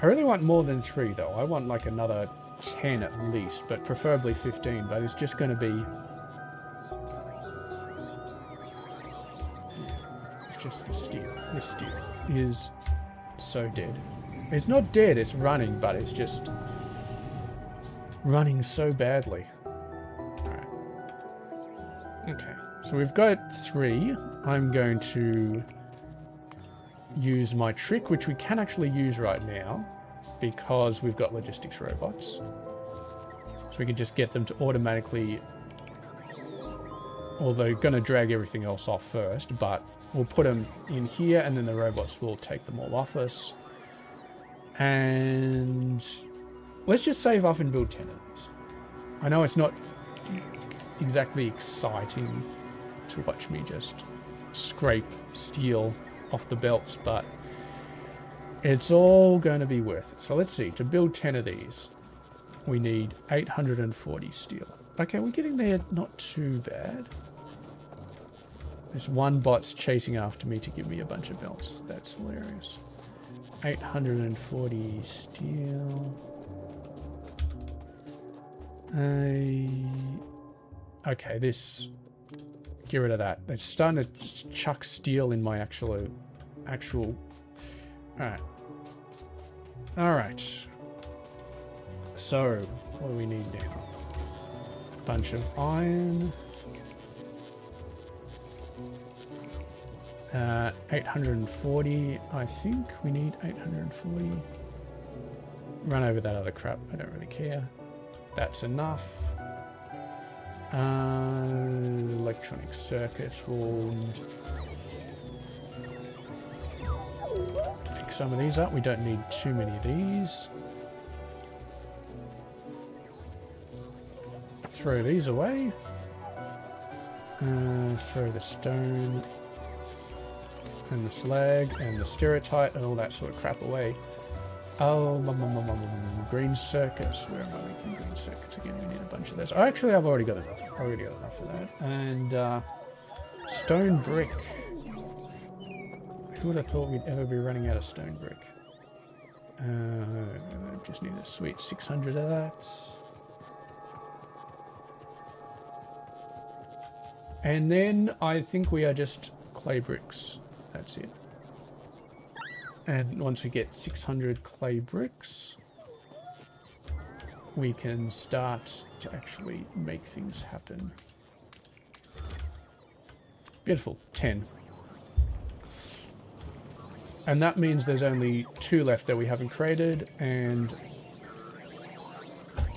I really want more than 3 though. I want like another 10 at least, but preferably 15, but it's just going to be... It's just the steel. This steel is so dead. It's not dead, it's running, but it's just running so badly. Alright. Okay, so we've got 3. I'm going to use my trick, which we can actually use right now because we've got logistics robots. So we can just get them to automatically, although going to drag everything else off first, but we'll put them in here and then the robots will take them all off us. And let's just save up and build 10 of these. I know it's not exactly exciting to watch me just scrape steel off the belts, but it's all going to be worth it. So let's see, to build 10 of these, we need 840 steel. Okay, we're getting there, not too bad. This one bot's chasing after me to give me a bunch of belts. That's hilarious. 840 steel. Okay, this... Get rid of that. It's starting to just chuck steel in my actual... Alright. Alright. So, what do we need now? Bunch of iron. 840. I think we need 840. Run over that other crap. I don't really care. That's enough. Electronic circuits will pick some of these up. We don't need too many of these. Throw these away. Throw the stone and the slag and the stereotype and all that sort of crap away. Oh, green circuits. Where am I making green circuits again? We need a bunch of those. Oh, actually, I've already got enough. Already got enough of that. And stone brick. Who would have thought we'd ever be running out of stone brick? Just need a sweet 600 of that. And then I think we are just clay bricks. That's it. And once we get 600 clay bricks, we can start to actually make things happen. Beautiful. 10. And that means there's only 2 left that we haven't created, and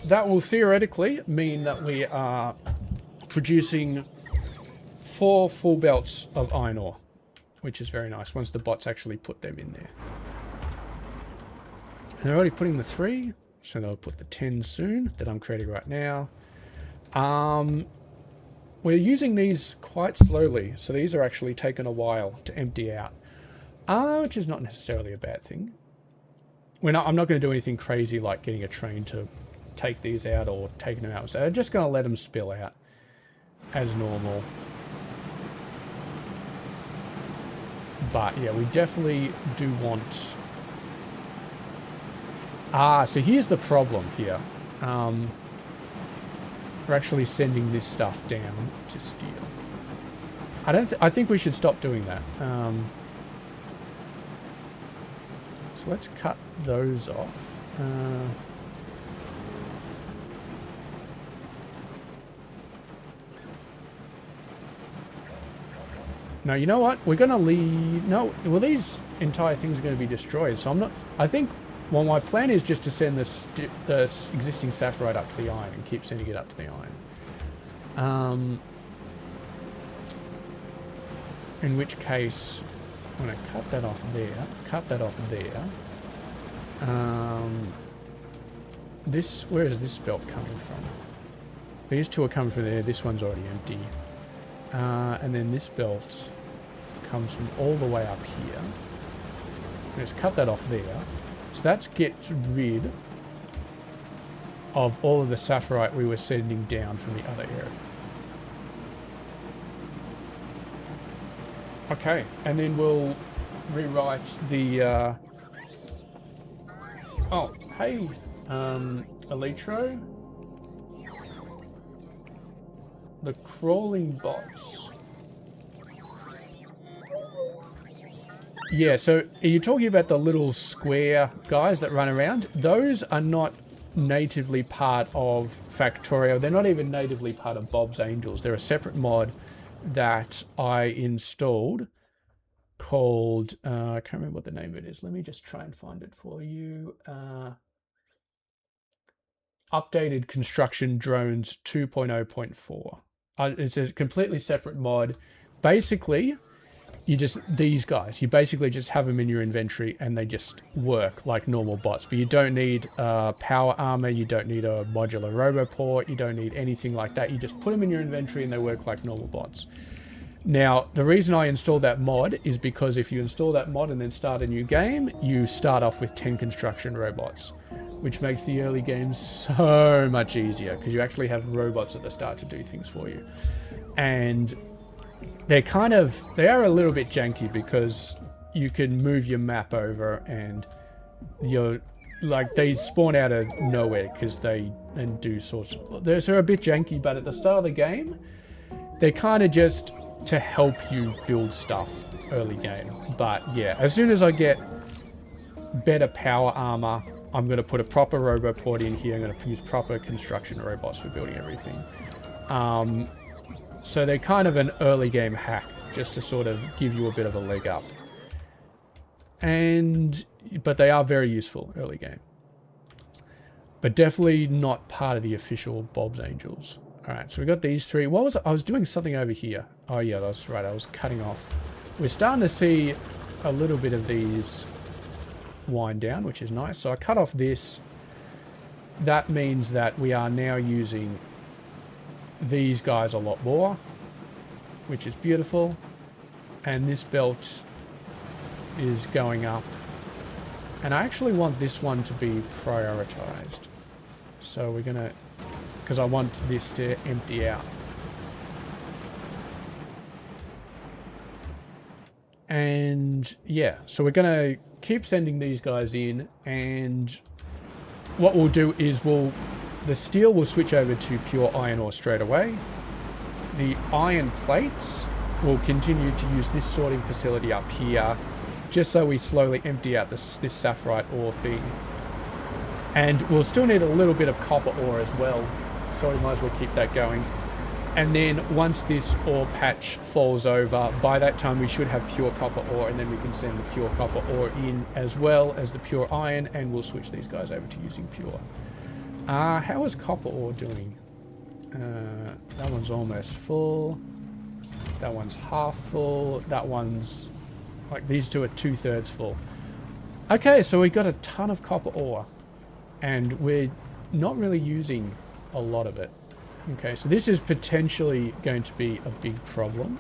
that will theoretically mean that we are producing 4 full belts of iron ore, which is very nice once the bots actually put them in there. And they're already putting the 3, so they'll put the 10 soon that I'm creating right now. We're using these quite slowly, so these are actually taking a while to empty out, which is not necessarily a bad thing. I'm not going to do anything crazy like getting a train to take these out or taking them out. So I'm just going to let them spill out as normal. But yeah, we definitely do want... so here's the problem here. We're actually sending this stuff down to steel. I think we should stop doing that. So let's cut those off. No, you know what? We're going to leave... No, well, these entire things are going to be destroyed. So I'm not... I think... Well, my plan is just to send the existing saffrite up to the iron and keep sending it up to the iron. In which case, I'm going to cut that off there. Cut that off there. Where is this belt coming from? These 2 are coming from there. This one's already empty. And then this belt comes from all the way up here. Let's cut that off there. So that gets rid of all of the saffrite we were sending down from the other area. Okay, and then we'll rewrite the... Oh, hey, Electro. The crawling bots. Yeah, so are you talking about the little square guys that run around? Those are not natively part of Factorio. They're not even natively part of Bob's Angels. They're a separate mod that I installed called... I can't remember what the name of it is. Let me just try and find it for you. Updated Construction Drones 2.0.4. It's a completely separate mod. Basically... these guys, you basically just have them in your inventory and they just work like normal bots. But you don't need power armor, you don't need a modular roboport, you don't need anything like that. You just put them in your inventory and they work like normal bots. Now, the reason I installed that mod is because if you install that mod and then start a new game, you start off with 10 construction robots, which makes the early game so much easier because you actually have robots at the start to do things for you. And they are a little bit janky because you can move your map over and they spawn out of nowhere because they then do sorts of... They're a bit janky, but at the start of the game, they're kind of just to help you build stuff early game. But yeah, as soon as I get better power armor, I'm going to put a proper roboport in here. I'm going to use proper construction robots for building everything. So they're kind of an early game hack, just to sort of give you a bit of a leg up. But they are very useful early game. But definitely not part of the official Bob's Angels. All right, so we got these three. What was I was doing something over here? Oh yeah, that's right. I was cutting off. We're starting to see a little bit of these wind down, which is nice. So I cut off this. That means that we are now using these guys a lot more, which is beautiful. And this belt is going up. And I actually want this one to be prioritized. So we're going to, because I want this to empty out. And yeah, so we're going to keep sending these guys in, and what we'll do is the steel will switch over to pure iron ore straight away. The iron plates will continue to use this sorting facility up here, just so we slowly empty out this sapphirite ore thing. And we'll still need a little bit of copper ore as well, so we might as well keep that going. And then once this ore patch falls over, by that time we should have pure copper ore, and then we can send the pure copper ore in as well as the pure iron, and we'll switch these guys over to using pure. How is copper ore doing? That one's almost full. That one's half full. That one's, like, these two are 2/3 full. Okay, so we got a ton of copper ore, and we're not really using a lot of it. Okay, so this is potentially going to be a big problem.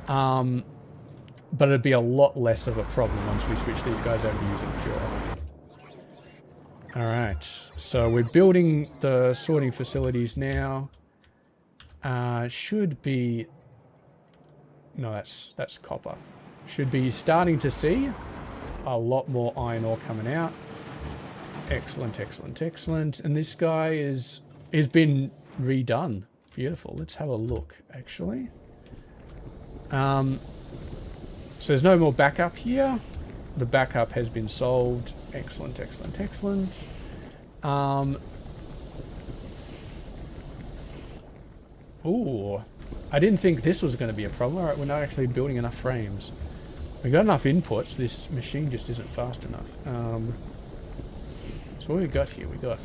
But it'd be a lot less of a problem once we switch these guys over to using pure. Alright, so we're building the sorting facilities now. Should be... No, that's copper. Should be starting to see a lot more iron ore coming out. Excellent, excellent, excellent. And this guy is been redone. Beautiful. Let's have a look, actually. So there's no more backup here. The backup has been solved. Excellent, excellent, excellent. Ooh. I didn't think this was going to be a problem. Alright, we're not actually building enough frames. We got enough inputs. This machine just isn't fast enough. So what we got here? We got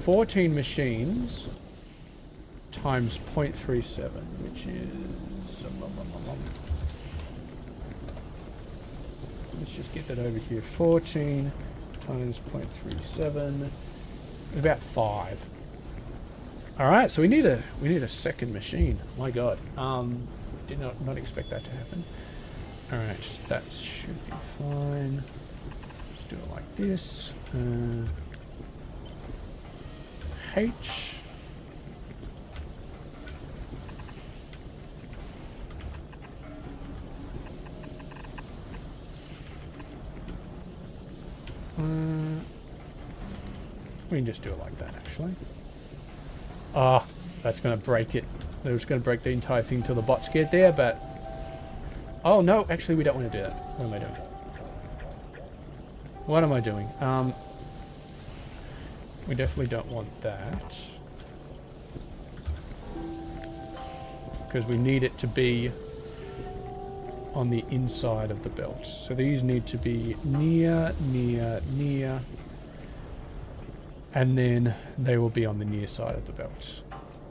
14 machines times 0.37, which is... Let's just get that over here. 14 times 0.37 is about 5. Alright, so we need a second machine. My god. Did not expect that to happen. Alright, that should be fine. Let's do it like this. H. We can just do it like that, actually. Ah, that's going to break it. It was going to break the entire thing till the bots get there, but... Oh, no, actually, we don't want to do that. What am I doing? What am I doing? We definitely don't want that. Because we need it to be on the inside of the belt. So these need to be near, near, near. And then they will be on the near side of the belt.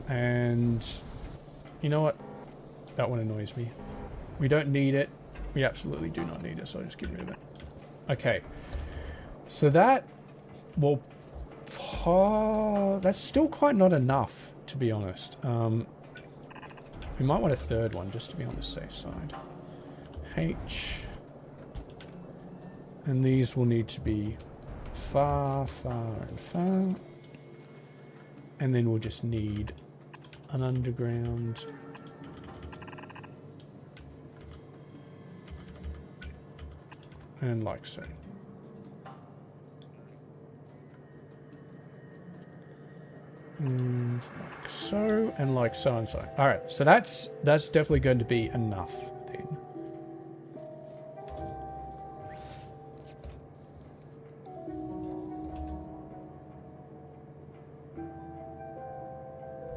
And you know what? That one annoys me. We don't need it. We absolutely do not need it, so I'll just get rid of it. Okay. So that will... that's still quite not enough, to be honest. We might want a third one, just to be on the safe side. H. And these will need to be far, far, and far. And then we'll just need an underground. And like so. And like so, and like so and so. Alright, so that's definitely going to be enough then.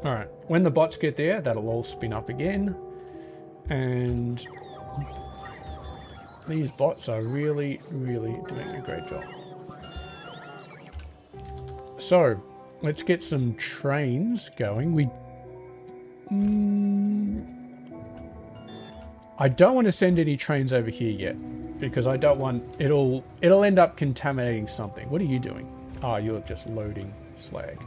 Alright, when the bots get there, that'll all spin up again. And these bots are really, really doing a great job. So, let's get some trains going. I don't want to send any trains over here yet, because I don't want... It'll end up contaminating something. What are you doing? Oh, you're just loading slag.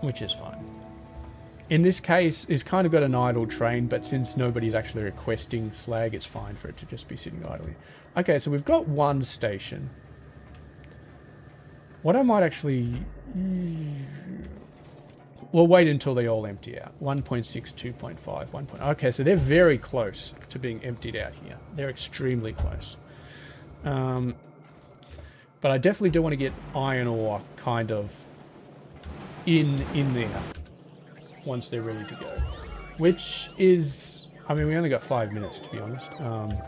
Which is fine. In this case, it's kind of got an idle train, but since nobody's actually requesting slag, it's fine for it to just be sitting idly. Okay, so we've got one station. What I might actually... We'll wait until they all empty out. 1.6, 2.5, 1. Okay, so they're very close to being emptied out here. They're extremely close. But I definitely do want to get iron ore kind of in there once they're ready to go. Which is... I mean, we only got 5 minutes, to be honest.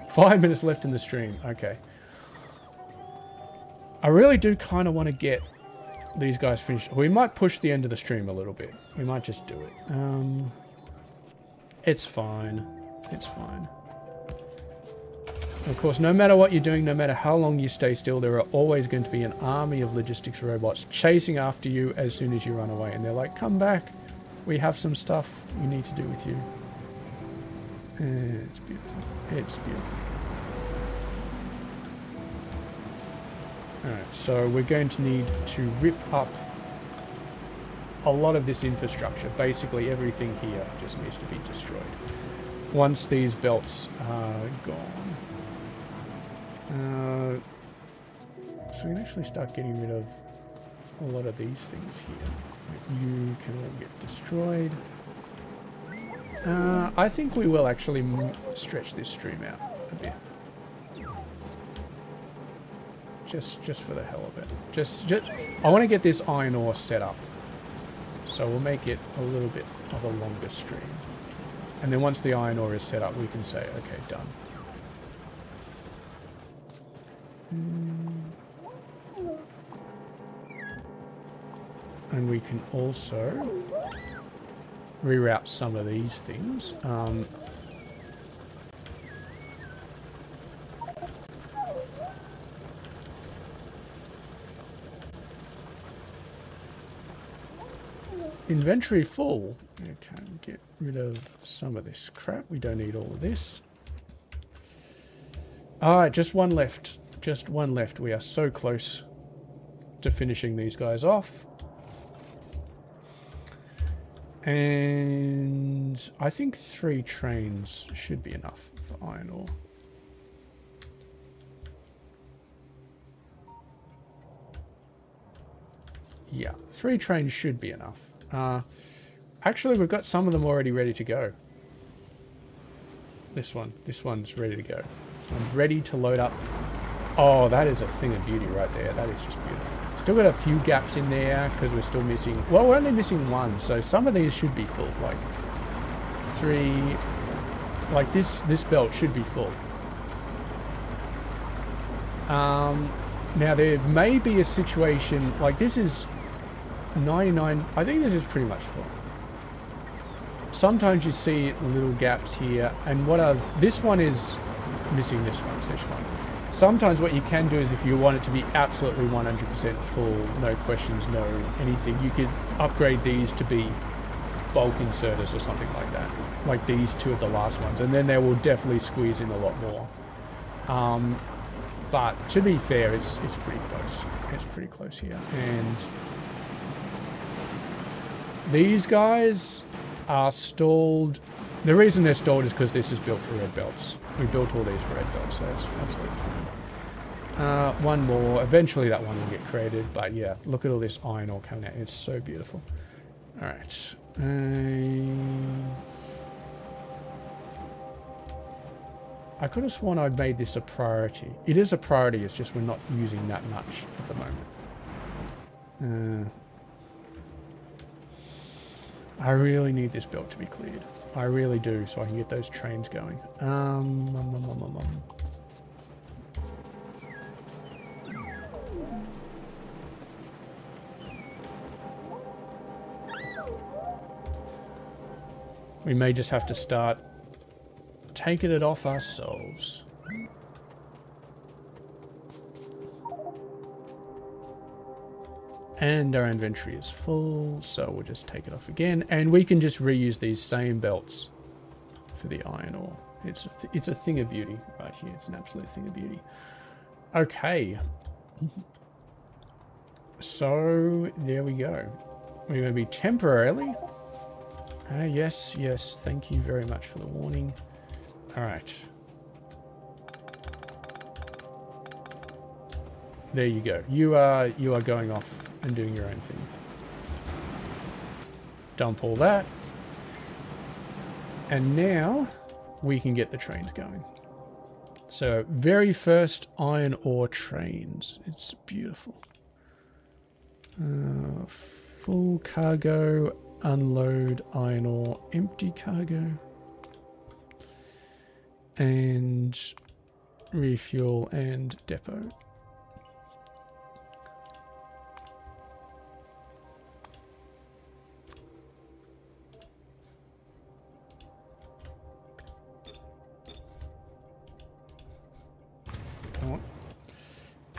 5 minutes left in the stream. Okay. I really do kind of want to get these guys finished. We might push the end of the stream a little bit. We might just do it. It's fine. It's fine. Of course, no matter what you're doing, no matter how long you stay still, there are always going to be an army of logistics robots chasing after you as soon as you run away. And they're like, come back. We have some stuff we need to do with you. It's beautiful. It's beautiful. Alright, so we're going to need to rip up a lot of this infrastructure. Basically, everything here just needs to be destroyed. Once these belts are gone. So we can actually start getting rid of a lot of these things here. You can all get destroyed. I think we will actually stretch this stream out a bit. Just for the hell of it. Just I want to get this iron ore set up. So we'll make it a little bit of a longer stream. And then once the iron ore is set up, we can say, okay, done. And we can also reroute some of these things. Inventory full. Okay, get rid of some of this crap. We don't need all of this. Alright, just one left. Just one left. We are so close to finishing these guys off. And I think 3 trains should be enough for iron ore. Yeah, 3 trains should be enough. Actually, we've got some of them already ready to go. This one's ready to go. This one's ready to load up. Oh, that is a thing of beauty right there. That is just beautiful. Still got a few gaps in there because we're still missing... Well, we're only missing 1, so some of these should be full. Like 3... Like this belt should be full. Now, there may be a situation... Like, this is 99... I think this is pretty much full. Sometimes you see little gaps here, and this one is missing this one, so it's fine. Sometimes what you can do is if you want it to be absolutely 100% full, no questions, no anything, you could upgrade these to be bulk inserters or something like that. Like these 2 are the last ones, and then they will definitely squeeze in a lot more. But to be fair, it's pretty close. It's pretty close here. And these guys are stalled. The reason they're stalled is because this is built for red belts. We built all these for red belts, so that's absolutely fine. One more. Eventually that one will get created, but yeah, look at all this iron ore coming out. It's so beautiful. Alright. I could have sworn I'd made this a priority. It is a priority, it's just we're not using that much at the moment. I really need this belt to be cleared. I really do, so I can get those trains going. We may just have to start taking it off ourselves. And our inventory is full, so we'll just take it off again. And we can just reuse these same belts for the iron ore. It's a thing of beauty right here. It's an absolute thing of beauty. Okay. So, there we go. We're going to be temporarily. Yes, yes. Thank you very much for the warning. All right. There you go. You are going off and doing your own thing. Dump all that. And now we can get the trains going. So, very first iron ore trains. It's beautiful. Full cargo, unload iron ore, empty cargo. And refuel and depot.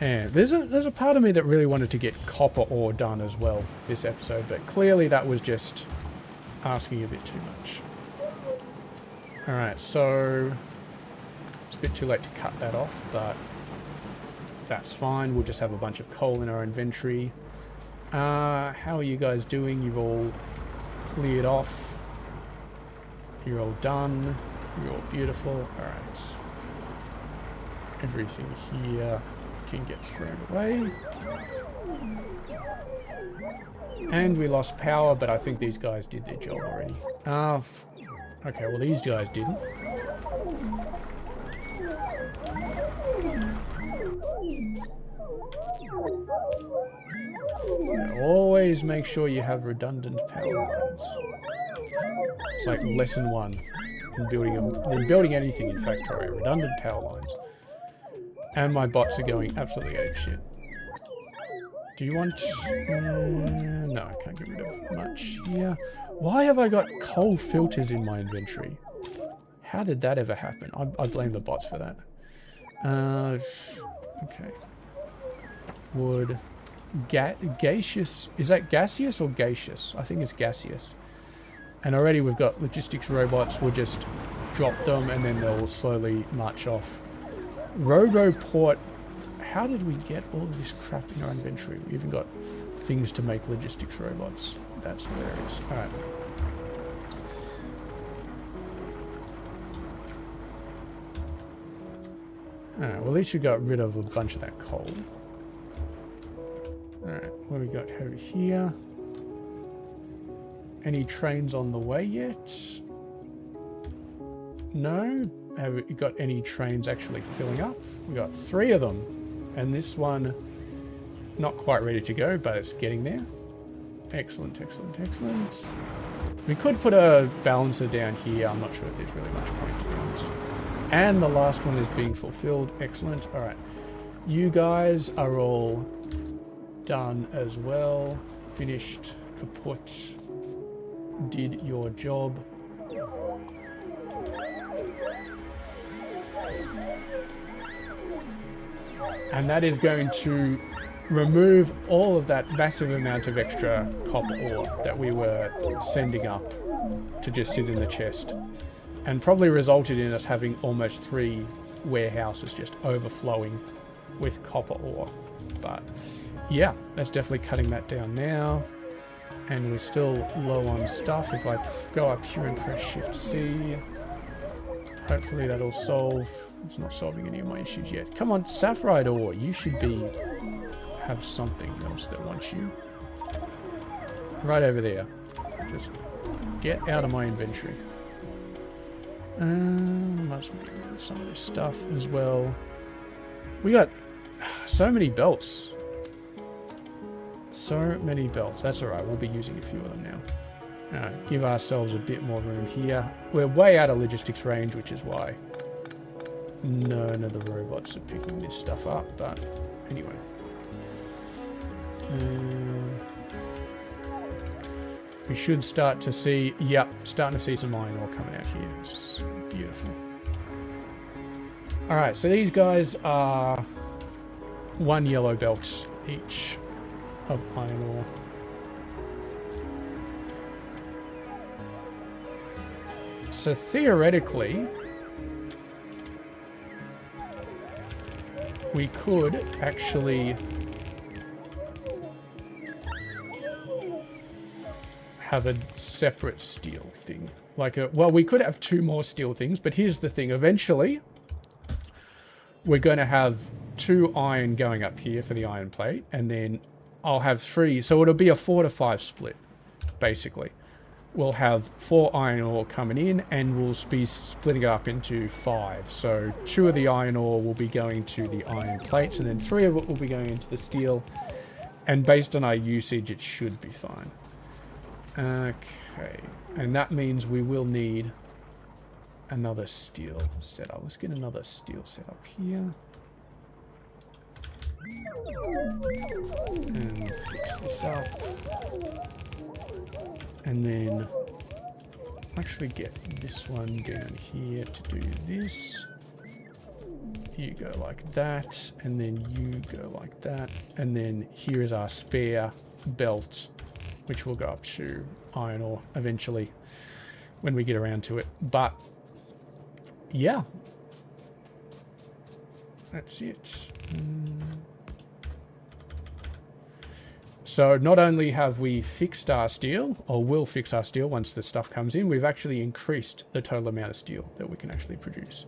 And there's a part of me that really wanted to get copper ore done as well this episode, but clearly that was just asking a bit too much. Alright, so it's a bit too late to cut that off, but that's fine. We'll just have a bunch of coal in our inventory. How are you guys doing? You've all cleared off. You're all done. You're all beautiful. Alright. Everything here can get thrown away. And we lost power, but I think these guys did their job already. Okay, well these guys didn't. Yeah, always make sure you have redundant power lines. It's like lesson 1 in building anything in Factorio. Redundant power lines. And my bots are going absolutely apeshit. Do you want... no, I can't get rid of much here. Why have I got coal filters in my inventory? How did that ever happen? I blame the bots for that. Okay. Wood. Gaseous. Is that gaseous or gaseous? I think it's gaseous. And already we've got logistics robots. We'll just drop them and then they'll slowly march off. Roboport. How did we get all of this crap in our inventory? We even got things to make logistics robots. That's hilarious. Alright. Alright, well at least we got rid of a bunch of that coal. Alright, what do we got over here? Any trains on the way yet? No? Have you got any trains actually filling up? We got 3 of them. And this one, not quite ready to go, but it's getting there. Excellent, excellent, excellent. We could put a balancer down here. I'm not sure if there's really much point, to be honest. And the last one is being fulfilled. Excellent. All right. You guys are all done as well. Finished. Kaput. Did your job. And that is going to remove all of that massive amount of extra copper ore that we were sending up to just sit in the chest. And probably resulted in us having almost 3 warehouses just overflowing with copper ore. But yeah, that's definitely cutting that down now. And we're still low on stuff. If I go up here and press Shift C, hopefully that'll solve. It's not solving any of my issues yet. Come on, Sapphire ore. You should have something else that wants you. Right over there. Just get out of my inventory. Might as well get rid of some of this stuff as well. We got so many belts. So many belts. That's alright. We'll be using a few of them now. Give ourselves a bit more room here. We're way out of logistics range, which is why none of the robots are picking this stuff up, but anyway. We should start to see, yep, starting to see some iron ore coming out here. It's beautiful. Alright, so these guys are 1 yellow belt each. of iron ore. So theoretically, we could actually have a separate steel thing. Like well, we could have 2 more steel things, but here's the thing. Eventually, we're going to have 2 iron going up here for the iron plate, and then I'll have 3. So it'll be a 4 to 5 split, basically. We'll have 4 iron ore coming in, and we'll be splitting it up into 5. So 2 of the iron ore will be going to the iron plates, and then 3 of it will be going into the steel. And based on our usage, it should be fine. Okay, and that means we will need another steel setup. Let's get another steel setup here. And fix this up. And then actually get this one down here to do this. You go like that, and then you go like that. And then here is our spare belt, which will go up to iron ore eventually when we get around to it. But yeah, that's it. So not only have we fixed our steel, or will fix our steel once the stuff comes in, we've actually increased the total amount of steel that we can actually produce.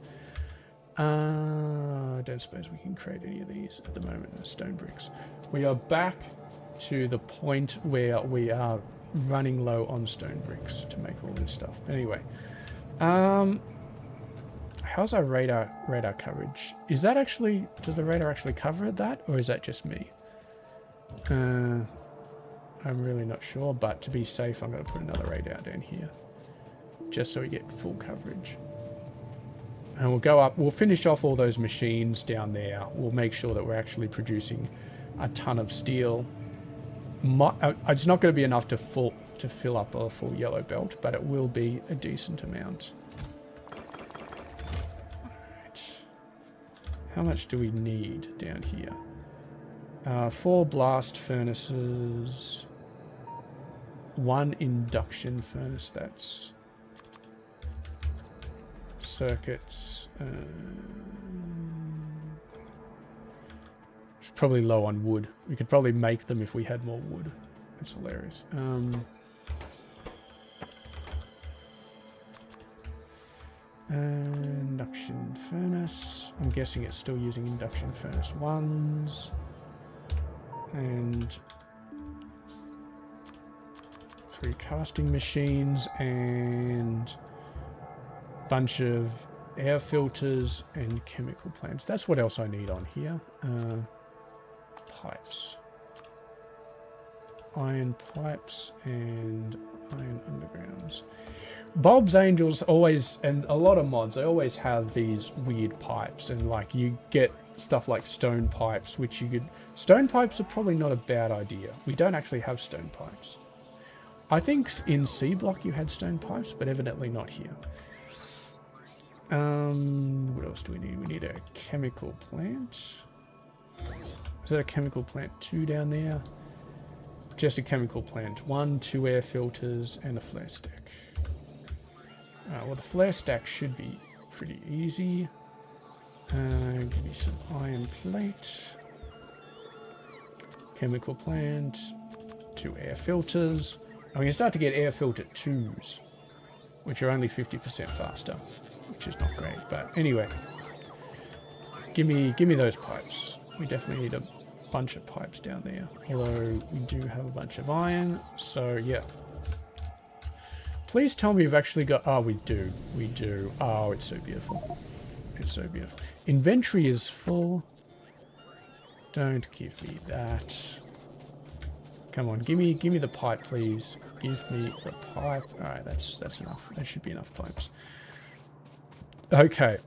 I don't suppose we can create any of these at the moment as stone bricks. We are back to the point where we are running low on stone bricks to make all this stuff. Anyway, how's our radar coverage? Is that actually, does the radar actually cover that, or is that just me? I'm really not sure, but to be safe, I'm going to put another radar down here, just so we get full coverage. And we'll go up, we'll finish off all those machines down there. We'll make sure that we're actually producing a ton of steel. It's not going to be enough to fill up a full yellow belt, but it will be a decent amount. Alright. How much do we need down here? 4 blast furnaces, 1 induction furnace, that's circuits. It's probably low on wood. We could probably make them if we had more wood. That's hilarious. Induction furnace. I'm guessing it's still using induction furnace 1s. And 3 casting machines and a bunch of air filters and chemical plants. That's what else I need on here. Pipes. Iron pipes and iron undergrounds. Bob's Angels always, and a lot of mods, they always have these weird pipes, and like you get stuff like stone pipes, which you could... Stone pipes are probably not a bad idea. We don't actually have stone pipes. I think in C block you had stone pipes, but evidently not here. What else do we need? We need a chemical plant. Is that a chemical plant 2 down there? Just a chemical plant 1, 2 air filters, and a flare stack. Well, the flare stack should be pretty easy. Give me some iron plate. Chemical plant. 2 air filters. And we can start to get air filter 2s, which are only 50% faster, which is not great. But anyway, give me those pipes. We definitely need a bunch of pipes down there. Although we do have a bunch of iron, so yeah. Please tell me you've actually got... Oh, we do. We do. Oh, it's so beautiful. It's so beautiful. Inventory is full. Don't give me that. Come on, give me the pipe, please. Give me the pipe. All right, that's enough. That should be enough pipes. Okay,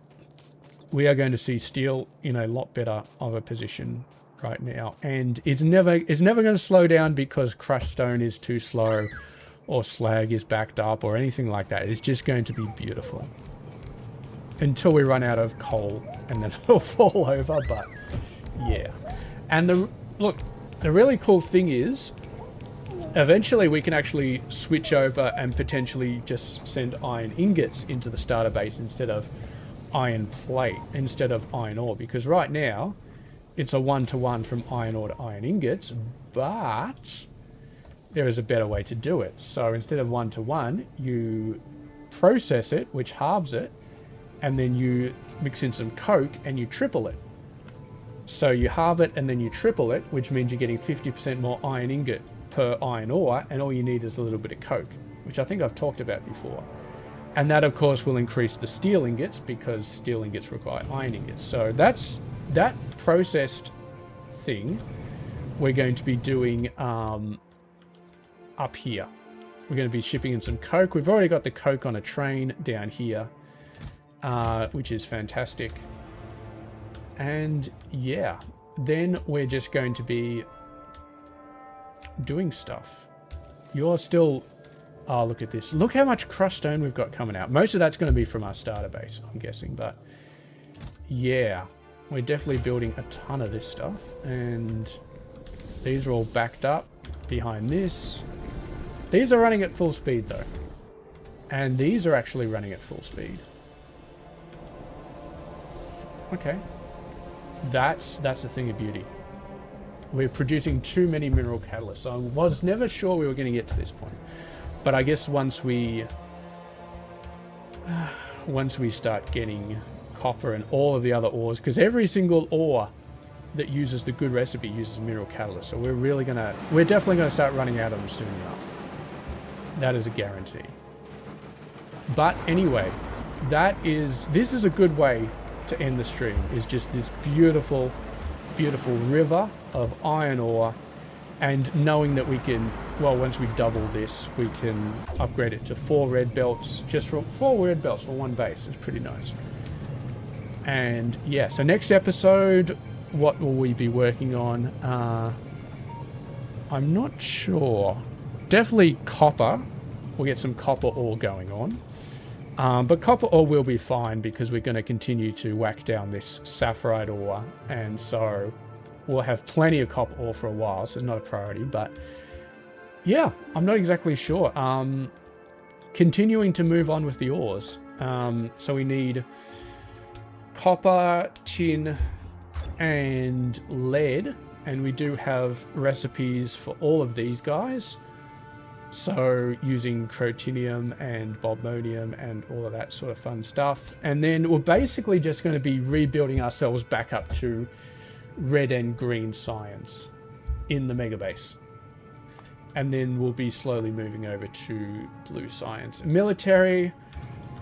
we are going to see steel in a lot better of a position right now, and it's never going to slow down because crushed stone is too slow, or slag is backed up, or anything like that. It's just going to be beautiful until we run out of coal, and then it'll fall over. But yeah, and look, the really cool thing is, eventually we can actually switch over and potentially just send iron ingots into the starter base instead of iron plate, instead of iron ore, because right now it's a 1-to-1 from iron ore to iron ingots, but there is a better way to do it. So instead of 1-to-1, you process it, which halves it, and then you mix in some coke and you triple it. So you halve it and then you triple it, which means you're getting 50% more iron ingot per iron ore, and all you need is a little bit of coke, which I think I've talked about before. And that, of course, will increase the steel ingots, because steel ingots require iron ingots. So that's that processed thing we're going to be doing up here. We're going to be shipping in some coke. We've already got the coke on a train down here, which is fantastic. And yeah, then we're just going to be doing stuff. You're still... Oh, look at this. Look how much crushed stone we've got coming out. Most of that's going to be from our starter base, I'm guessing. But yeah, we're definitely building a ton of this stuff. And these are all backed up behind this. These are running at full speed, though. And these are actually running at full speed. Okay. That's a thing of beauty. We're producing too many mineral catalysts. I was never sure we were going to get to this point. But I guess once we start getting copper and all of the other ores, because every single ore that uses the good recipe uses mineral catalyst. So we're definitely gonna start running out of them soon enough. That is a guarantee. But anyway, this is a good way to end the stream, is just this beautiful, beautiful river of iron ore, and knowing that we can, well, once we double this, we can upgrade it to 4 red belts, just for 4 red belts for one base. It's pretty nice. And yeah, so next episode, what will we be working on? I'm not sure. Definitely copper. We'll get some copper ore going on. But copper ore will be fine, because we're going to continue to whack down this saphirite ore, and so we'll have plenty of copper ore for a while, so it's not a priority. But yeah, I'm not exactly sure. Continuing to move on with the ores. So we need copper, tin, and lead, and we do have recipes for all of these guys. So using crotinium and bolmonium and all of that sort of fun stuff. And then we're basically just going to be rebuilding ourselves back up to red and green science in the mega base. And then we'll be slowly moving over to blue science. Military,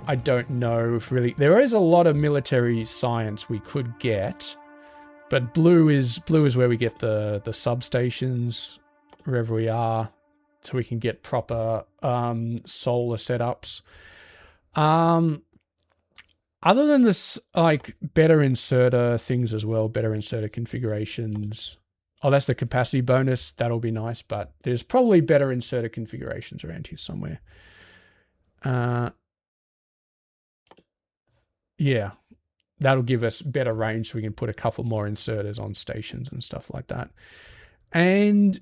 I don't know if really... There is a lot of military science we could get, but blue is where we get the substations, wherever we are, so we can get proper solar setups. Other than this, like, better inserter things as well, better inserter configurations. Oh, that's the capacity bonus. That'll be nice, but there's probably better inserter configurations around here somewhere. Yeah, that'll give us better range, so we can put a couple more inserters on stations and stuff like that. And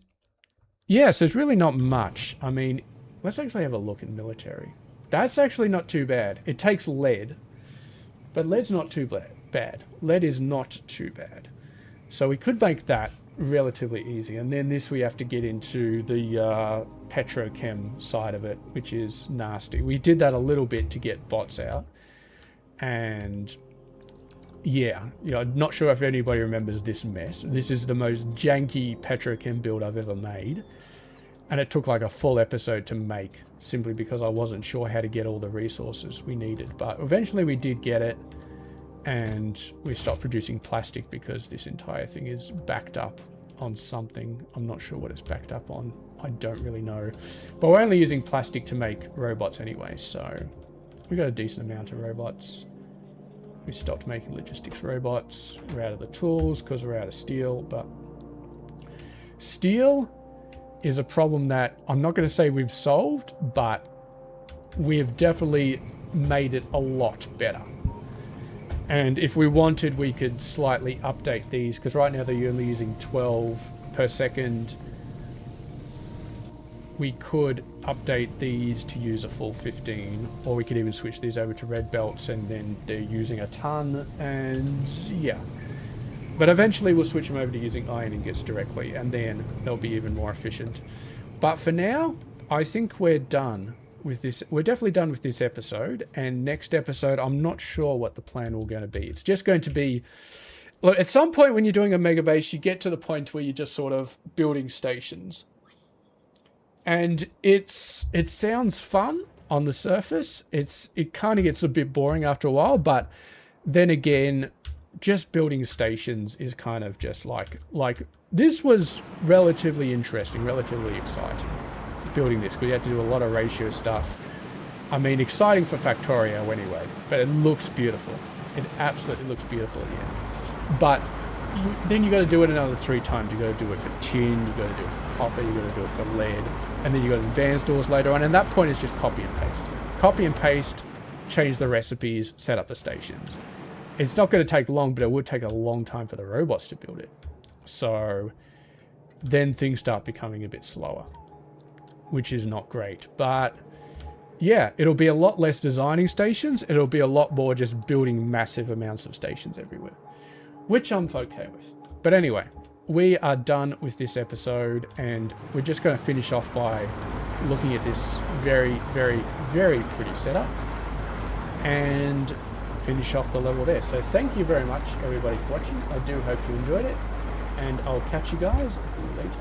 yeah, so it's really not much. I mean, let's actually have a look at military. That's actually not too bad. It takes lead, but lead's not too bad. Lead is not too bad. So we could make that relatively easy. And then this, we have to get into the petrochem side of it, which is nasty. We did that a little bit to get bots out. And yeah, I'm not sure if anybody remembers this mess. This is the most janky petrochem build I've ever made. And it took like a full episode to make, simply because I wasn't sure how to get all the resources we needed. But eventually we did get it, and we stopped producing plastic because this entire thing is backed up on something. I'm not sure what it's backed up on. I don't really know. But we're only using plastic to make robots anyway, so we got a decent amount of robots. We stopped making logistics robots. We're out of the tools because we're out of steel. But steel is a problem that I'm not going to say we've solved, but we have definitely made it a lot better. And if we wanted, we could slightly update these, because right now they're only using 12 per second, we could update these to use a full 15, or we could even switch these over to red belts and then they're using a ton, and yeah. But eventually we'll switch them over to using iron ingots directly, and then they'll be even more efficient. But for now, I think we're done with this. We're definitely done with this episode, and next episode, I'm not sure what the plan will going to be. It's just going to be, look, at some point when you're doing a mega base, you get to the point where you're just sort of building stations. And it sounds fun on the surface. It kind of gets a bit boring after a while, but then again, just building stations is kind of just like this was relatively interesting, relatively exciting, building this, because you had to do a lot of ratio stuff. I mean, exciting for Factorio anyway, but it looks beautiful. It absolutely looks beautiful at the end. But then you got to do it another 3 times. You got to do it for tin, you got to do it for copper, you got to do it for lead, and then you got advanced doors later on. And that point is just copy and paste. Copy and paste, change the recipes, set up the stations. It's not going to take long, but it would take a long time for the robots to build it. So then things start becoming a bit slower, which is not great. But yeah, it'll be a lot less designing stations. It'll be a lot more just building massive amounts of stations everywhere, which I'm okay with. But anyway, we are done with this episode, and we're just going to finish off by looking at this very, very, very pretty setup and finish off the level there. So thank you very much, everybody, for watching. I do hope you enjoyed it, and I'll catch you guys later.